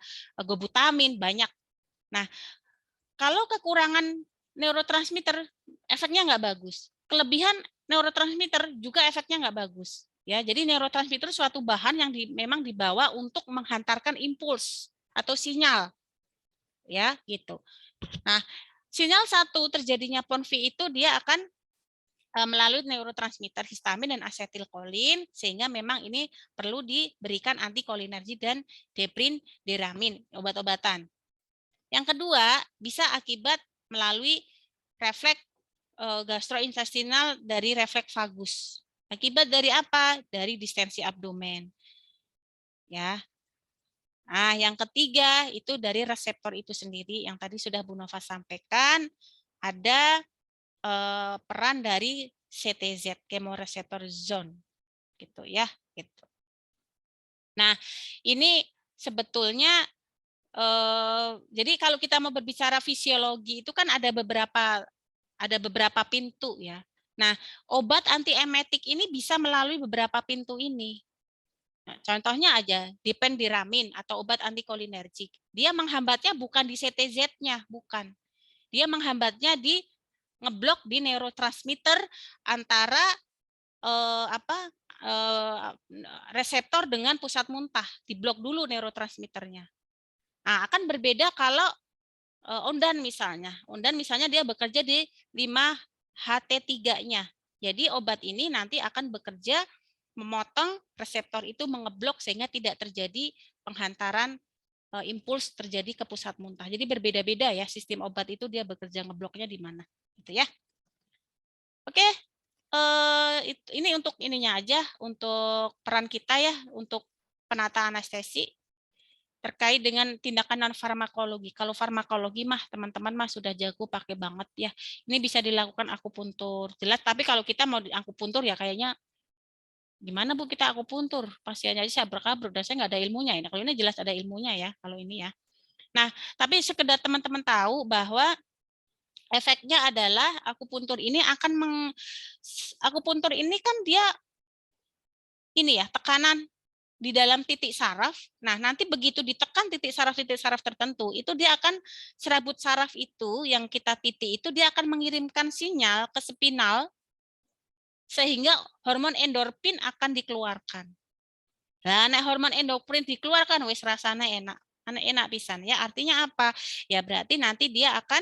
gobutamin, banyak. Nah, kalau kekurangan neurotransmitter, efeknya nggak bagus. Kelebihan neurotransmitter juga efeknya nggak bagus. Ya, jadi neurotransmitter suatu bahan yang memang dibawa untuk menghantarkan impuls atau sinyal, ya gitu. Nah, Sinyal 1 terjadinya PONV itu dia akan melalui neurotransmitter histamin dan asetilkolin, sehingga memang ini perlu diberikan antikolinergik dan deprideramin, obat-obatan. Yang kedua, bisa akibat melalui refleks gastrointestinal dari refleks vagus. Akibat dari apa? Dari distensi abdomen. Ya. Nah, yang ketiga itu dari reseptor itu sendiri yang tadi sudah Bu Nova sampaikan, ada peran dari CTZ, chemoreceptor zone, gitu ya, gitu. Nah, ini sebetulnya jadi kalau kita mau berbicara fisiologi itu kan ada beberapa pintu ya. Nah, obat antiemetik ini bisa melalui beberapa pintu ini. Nah, contohnya aja dipendiramin atau obat antikolinergik. Dia menghambatnya bukan di CTZ-nya, bukan. Dia menghambatnya di ngeblok di neurotransmitter antara reseptor dengan pusat muntah, diblok dulu neurotransmitternya. Nah, akan berbeda kalau Ondan misalnya. Ondan misalnya dia bekerja di 5-HT3-nya. Jadi obat ini nanti akan bekerja memotong reseptor itu, mengeblok sehingga tidak terjadi penghantaran impuls terjadi ke pusat muntah. Jadi berbeda-beda ya sistem obat itu, dia bekerja ngebloknya di mana, gitu ya. Oke, ini untuk ininya aja, untuk peran kita ya, untuk penata anestesi terkait dengan tindakan non farmakologi. Kalau farmakologi mah teman-teman mah sudah jago pakai banget ya. Ini bisa dilakukan akupuntur jelas, tapi kalau kita mau akupuntur ya kayaknya gimana Bu kita akupuntur? Pasiennya aja sabrek-abrek dan saya nggak ada ilmunya. Nah, kalau ini jelas ada ilmunya ya, kalau ini ya. Nah, tapi sekedar teman-teman tahu bahwa efeknya adalah akupuntur ini akupuntur ini kan dia ini ya, tekanan di dalam titik saraf. Nah, nanti begitu ditekan titik saraf tertentu, itu dia akan serabut saraf itu yang kita titik itu dia akan mengirimkan sinyal ke spinal sehingga hormon endorfin akan dikeluarkan. Nah, hormon endorfin dikeluarkan wis rasanya enak pisan ya. Artinya apa? Ya berarti nanti dia akan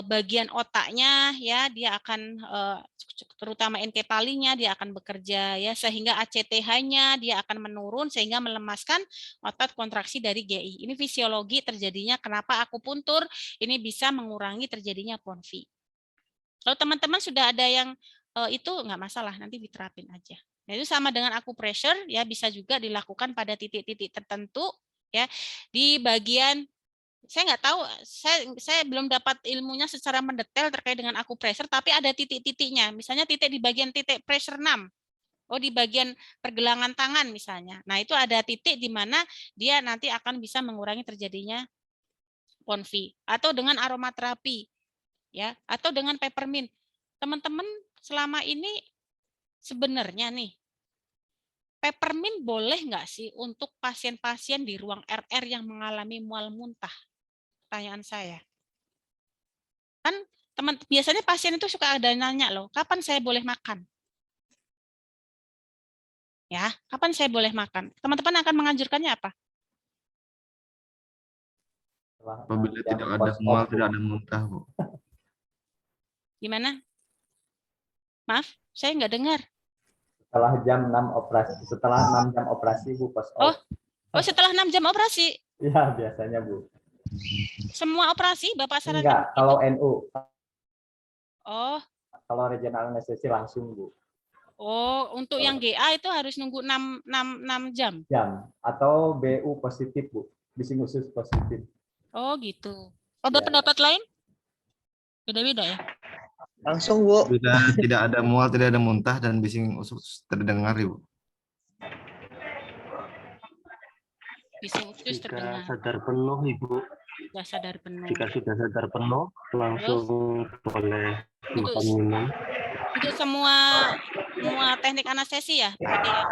bagian otaknya ya, dia akan terutama enkefalinya dia akan bekerja ya, sehingga ACTH-nya dia akan menurun sehingga melemaskan otot kontraksi dari GI. Ini fisiologi terjadinya kenapa akupuntur ini bisa mengurangi terjadinya PONV. Kalau teman-teman sudah ada yang itu nggak masalah, nanti diterapin aja. Nah, itu sama dengan acupressure ya, bisa juga dilakukan pada titik-titik tertentu ya di bagian. Saya nggak tahu, saya belum dapat ilmunya secara mendetail terkait dengan acupressure, tapi ada titik-titiknya. Misalnya titik di bagian titik pressure 6. Oh, di bagian pergelangan tangan misalnya. Nah, itu ada titik di mana dia nanti akan bisa mengurangi terjadinya PONV. Atau dengan aromaterapi ya, atau dengan peppermint. Teman-teman selama ini sebenarnya nih, peppermint boleh nggak sih untuk pasien-pasien di ruang RR yang mengalami mual muntah? Pertanyaan saya. Kan biasanya pasien itu suka ada nanya loh, kapan saya boleh makan? Ya, kapan saya boleh makan? Teman-teman akan menganjurkannya apa? Apabila tidak ada mual, tidak ada muntah, Bu. Gimana? Maaf, saya nggak dengar. Setelah jam 6 operasi, setelah 6 jam operasi Bu, post op. Oh, setelah 6 jam operasi? Iya, biasanya Bu. Semua operasi Bapak sarankan? Enggak, kalau NU. Oh. Kalau regional anestesi langsung Bu. Oh, untuk yang GA itu harus nunggu 6 jam? Jam. Atau BU positif Bu, bising usus positif. Oh gitu. Obat-obat lain? Beda-beda ya? Langsung Bu. Tidak ada mual, tidak ada muntah, dan bising usus terdengar Ibu. Bising usus terdengar. Sadar penuh Ibu. Sudah sadar penuh. Jika sudah sadar penuh, langsung boleh makan minum. Untuk semua teknik anestesi ya, Pak Dede?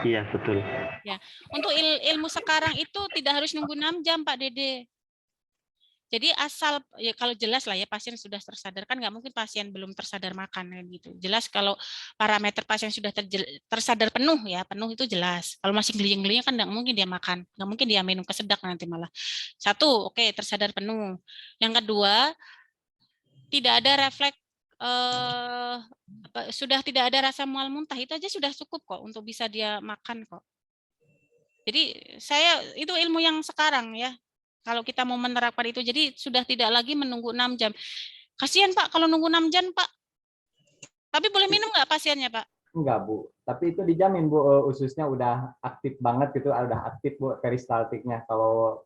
Iya, betul. Ya. Untuk ilmu sekarang itu tidak harus nunggu 6 jam, Pak Dede. Jadi asal ya kalau jelas lah ya pasien sudah tersadar, kan nggak mungkin pasien belum tersadar makan kan gitu. Jelas kalau parameter pasien sudah tersadar penuh ya, penuh itu jelas. Kalau masih geliying-geliying kan nggak mungkin dia makan, nggak mungkin dia minum kesedak nanti malah. Satu, oke, tersadar penuh. Yang kedua, tidak ada refleks sudah tidak ada rasa mual muntah, itu aja sudah cukup kok untuk bisa dia makan kok. Jadi saya itu ilmu yang sekarang ya. Kalau kita mau menerapkan itu, jadi sudah tidak lagi menunggu 6 jam. Kasihan Pak kalau nunggu 6 jam Pak. Tapi boleh minum nggak pasiennya Pak? Enggak, Bu. Tapi itu dijamin, Bu, ususnya udah aktif banget gitu, udah aktif, Bu, peristaltiknya. Kalau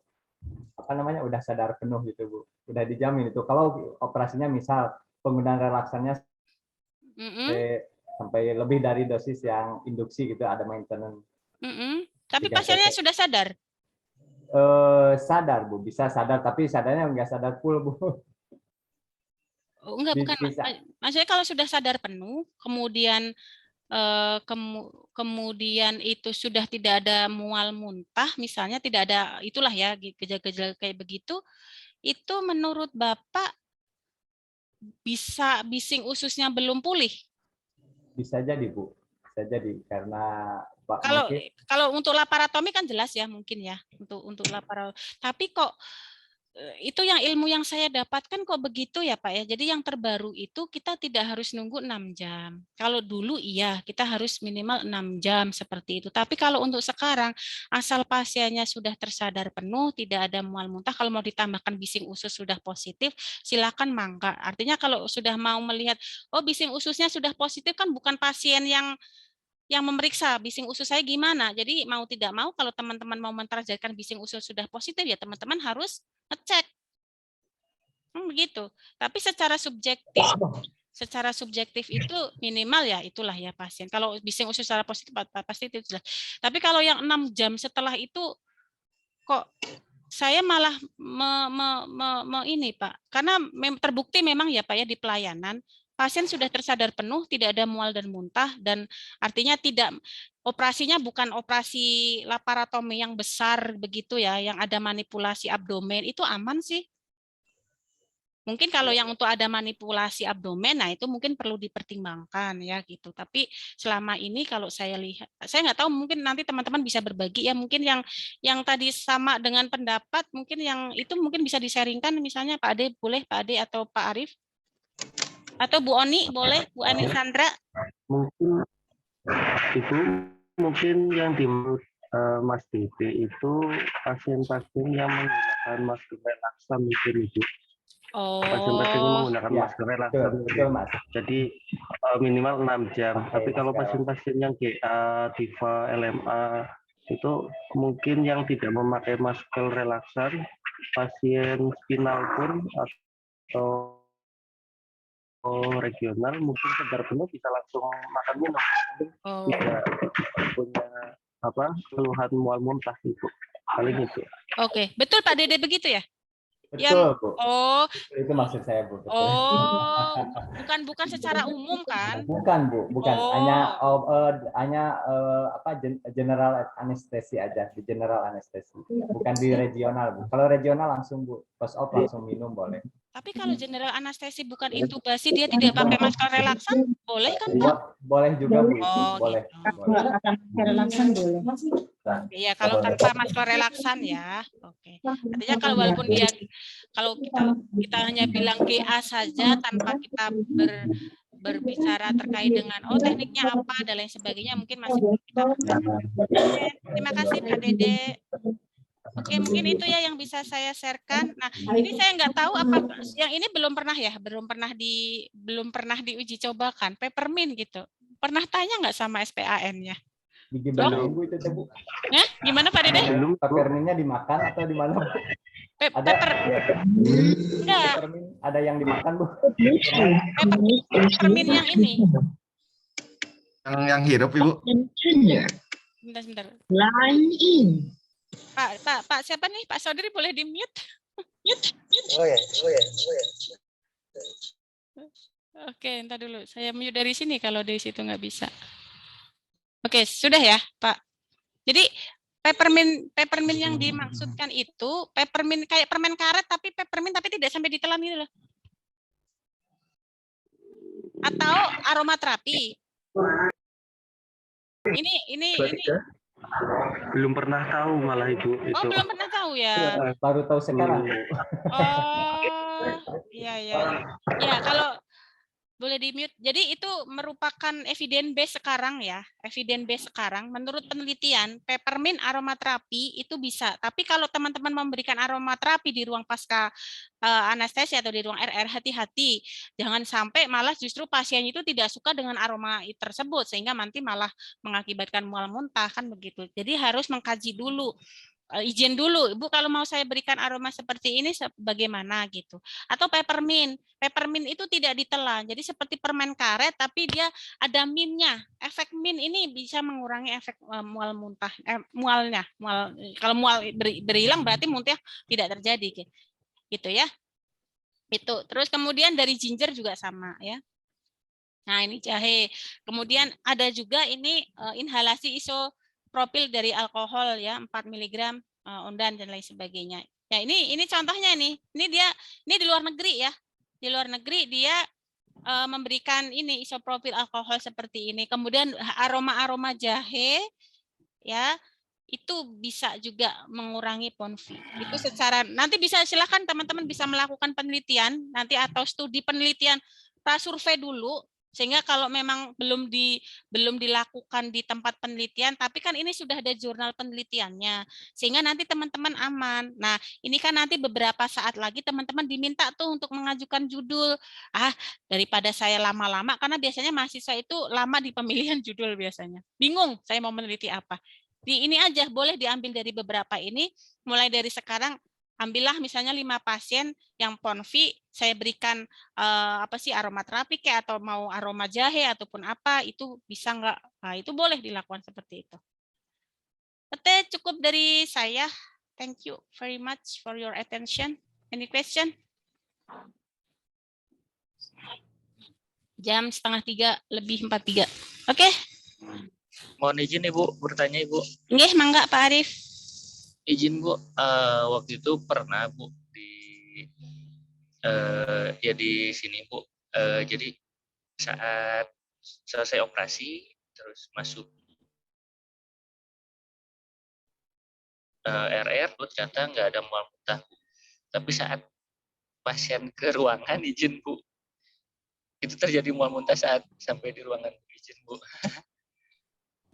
apa namanya udah sadar penuh gitu, Bu. Udah dijamin itu. Kalau operasinya misal penggunaan relaksannya sampai lebih dari dosis yang induksi gitu, ada maintenance. Tapi pasiennya sudah sadar? Sadar, Bu. Bisa sadar, tapi sadarnya nggak sadar full, Bu. Oh, enggak, bukan. Maksudnya kalau sudah sadar penuh, kemudian kemudian itu sudah tidak ada mual muntah, misalnya tidak ada, itulah ya, gejala-gejala kayak begitu, itu menurut Bapak bisa bising ususnya belum pulih? Bisa jadi, Bu. Bisa jadi, karena kalau untuk laparotomi kan jelas ya mungkin ya, untuk laparotomi. Tapi kok itu yang ilmu yang saya dapatkan kok begitu ya Pak ya. Jadi yang terbaru itu kita tidak harus nunggu 6 jam. Kalau dulu iya, kita harus minimal 6 jam seperti itu. Tapi kalau untuk sekarang, asal pasiennya sudah tersadar penuh, tidak ada mual muntah, kalau mau ditambahkan bising usus sudah positif, silakan mangga. Artinya kalau sudah mau melihat, oh bising ususnya sudah positif kan bukan pasien yang memeriksa bising usus saya gimana. Jadi mau tidak mau kalau teman-teman mau mentargetkan bising usus sudah positif ya teman-teman harus ngecek. Begitu. Tapi secara subjektif itu minimal ya itulah ya pasien. Kalau bising usus secara positif pasti itu sudah. Tapi kalau yang 6 jam setelah itu kok saya malah ini Pak. Karena terbukti memang ya Pak ya di pelayanan pasien sudah tersadar penuh, tidak ada mual dan muntah, dan artinya tidak operasinya bukan operasi laparotomi yang besar begitu ya, yang ada manipulasi abdomen, itu aman sih. Mungkin kalau yang untuk ada manipulasi abdomen, nah itu mungkin perlu dipertimbangkan ya gitu. Tapi selama ini kalau saya lihat, saya nggak tahu mungkin nanti teman-teman bisa berbagi ya. Mungkin yang tadi sama dengan pendapat, mungkin yang itu mungkin bisa disaringkan misalnya Pak Ade boleh, Pak Ade atau Pak Arief. Atau Bu Oni boleh, Bu Ani Sandra? Mungkin yang di Mas Dede itu pasien-pasien yang menggunakan masker relaksan mungkin Ibu. Pasien-pasien yang menggunakan masker relaksan. Betul, Mas. Jadi minimal 6 jam. Tapi kalau pasien-pasien yang GA, DIVA, LMA itu mungkin yang tidak memakai masker relaksan, pasien spinal pun atau regional mungkin sadar penuh bisa langsung makan minum, tidak punya keluhan mual muntah itu paling itu. Oke, betul Pak Dede begitu ya? Betul, Bu. Oh, itu maksud saya, Bu. Betul. Oh, bukan secara umum kan? Bukan, Bu, bukan. Hanya general anestesi aja, di general anestesi. Bukan di regional, Bu. Kalau regional langsung, Bu, post op langsung minum boleh. Tapi kalau general anestesi bukan intubasi, dia tidak pakai masker relaksan, boleh kan Pak? Boleh juga, Bu. Boleh. Relaksan boleh. Iya, kalau tanpa masker relaksan ya. Oke. Artinya kalau walaupun kalau kita hanya bilang GA saja tanpa kita berbicara terkait dengan tekniknya apa dan lain sebagainya, mungkin masih belum kita. Terima kasih Pak Dede. Oke, mungkin itu ya yang bisa saya sharekan. Nah, ini saya nggak tahu apa yang ini belum pernah diuji cobakan peppermint gitu. Pernah tanya nggak sama SPAN-nya? Gimana Bu itu, Bu? Nah, gimana Pak Dede? Peppermintnya dimakan atau di mana, Bu? Ada yang dimakan, Bu? Peppermint yang ini. Yang hirup, Ibu. Sebentar. Lain. Pak siapa nih? Pak Saudri boleh di-mute? Oh ya. Oke, entar dulu. Saya mute dari sini kalau dari situ nggak bisa. Oke, sudah ya, Pak. Jadi Peppermint yang dimaksudkan itu peppermint kayak permen karet tapi peppermint tapi tidak sampai ditelan gitu loh. Atau aromaterapi. Ini Belum pernah tahu malah Ibu itu. Oh, belum pernah tahu ya. Baru tahu sekarang. Oh, iya ya. Ya, kalau boleh di-mute. Jadi itu merupakan evidence base sekarang ya. Evidence base sekarang menurut penelitian peppermint aromaterapi itu bisa. Tapi kalau teman-teman memberikan aromaterapi di ruang pasca anestesi atau di ruang RR, hati-hati. Jangan sampai malah justru pasien itu tidak suka dengan aroma tersebut sehingga nanti malah mengakibatkan mual muntah kan begitu. Jadi harus mengkaji dulu. Izin dulu, Ibu kalau mau saya berikan aroma seperti ini bagaimana gitu. Atau peppermint. Peppermint itu tidak ditelan. Jadi seperti permen karet tapi dia ada mintnya. Efek mint ini bisa mengurangi efek mual muntah, mualnya. Kalau mual berhilang berarti muntah tidak terjadi gitu ya. Itu. Terus kemudian dari ginger juga sama ya. Nah, ini jahe. Kemudian ada juga ini inhalasi isopropil dari alkohol ya, 4 mg ondan dan lain sebagainya. Ya, ini contohnya nih. Ini di luar negeri ya. Di luar negeri dia memberikan ini isopropil alkohol seperti ini. Kemudian aroma-aroma jahe ya, itu bisa juga mengurangi PONV. Itu secara nanti bisa silakan teman-teman bisa melakukan penelitian nanti atau studi penelitian prasurvei dulu. Sehingga kalau memang belum dilakukan di tempat penelitian, tapi kan ini sudah ada jurnal penelitiannya, sehingga nanti teman-teman aman. Nah, ini kan nanti beberapa saat lagi teman-teman diminta tuh untuk mengajukan judul. Daripada saya lama-lama, karena biasanya mahasiswa itu lama di pemilihan judul biasanya. Bingung saya mau meneliti apa. Di ini aja, boleh diambil dari beberapa ini, mulai dari sekarang, ambillah misalnya 5 pasien yang PONV, saya berikan aromaterapi kayak atau mau aroma jahe ataupun apa, itu bisa nggak? Nah, itu boleh dilakukan seperti itu. Oke, cukup dari saya. Thank you very much for your attention. Any question? Jam 2:30 lebih 43. Oke. Mohon izin Ibu, bertanya Ibu. Nggih, mangga Pak Arif. Izin Bu, waktu itu pernah Bu di sini Bu. Jadi saat selesai operasi terus masuk RR, ternyata nggak ada mual muntah. Tapi saat pasien ke ruangan izin Bu, itu terjadi mual muntah saat sampai di ruangan izin Bu.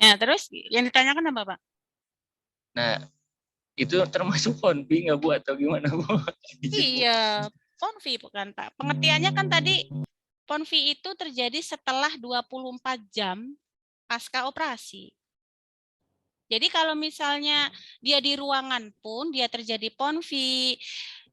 Ya, terus yang ditanyakan apa Pak? Nah, itu termasuk PONV nggak Bu atau gimana Bu? Iya, PONV bukan Pak. Pengertiannya kan tadi PONV itu terjadi setelah 24 jam pasca operasi. Jadi kalau misalnya dia di ruangan pun dia terjadi PONV,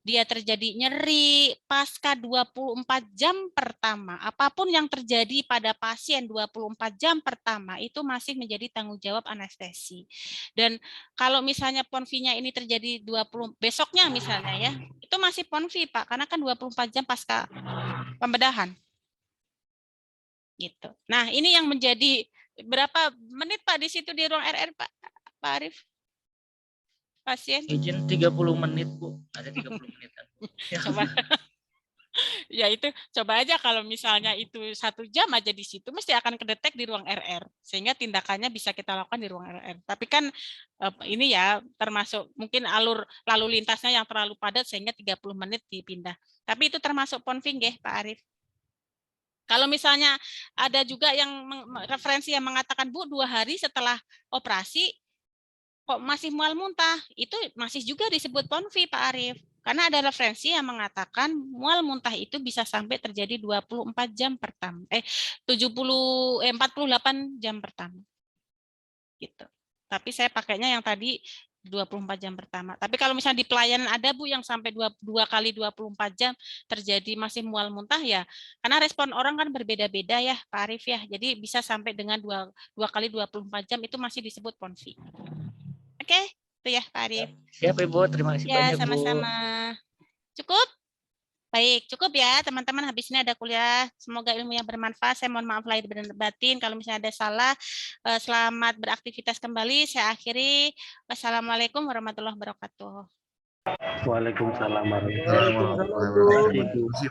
dia terjadi nyeri pasca 24 jam pertama. Apapun yang terjadi pada pasien 24 jam pertama itu masih menjadi tanggung jawab anestesi. Dan kalau misalnya PONV-nya ini terjadi 20 besoknya misalnya ya, itu masih PONV Pak, karena kan 24 jam pasca pembedahan. Gitu. Nah, ini yang menjadi berapa menit Pak di situ di ruang RR Pak Arif? Pasien? Izin 30 menit Bu, ada 30 menit kan. Coba. Ya itu coba aja kalau misalnya itu 1 jam aja di situ mesti akan kedetek di ruang RR sehingga tindakannya bisa kita lakukan di ruang RR. Tapi kan ini ya termasuk mungkin lalu lintasnya yang terlalu padat sehingga 30 menit dipindah. Tapi itu termasuk PONV nggih Pak Arif. Kalau misalnya ada juga yang referensi yang mengatakan Bu 2 hari setelah operasi kok masih mual muntah, itu masih juga disebut PONV Pak Arif. Karena ada referensi yang mengatakan mual muntah itu bisa sampai terjadi 24 jam pertama. 48 jam pertama. Gitu. Tapi saya pakainya yang tadi 24 jam pertama. Tapi kalau misalnya di pelayanan ada Bu yang sampai 2 kali 24 jam terjadi masih mual muntah ya. Karena respon orang kan berbeda-beda ya Pak Arif ya. Jadi bisa sampai dengan 2 kali 24 jam itu masih disebut PONV. Oke, itu ya Pak Arif. Siap Ibu, terima kasih ya, banyak Bu. sama-sama. Cukup? Baik, cukup ya teman-teman. Habis ini ada kuliah. Semoga ilmu yang bermanfaat. Saya mohon maaf lahir dan batin kalau misalnya ada salah. Selamat beraktivitas kembali. Saya akhiri. Wassalamualaikum warahmatullahi wabarakatuh. Waalaikumsalam warahmatullahi Waalaikumsalam warahmatullahi wabarakatuh. wabarakatuh.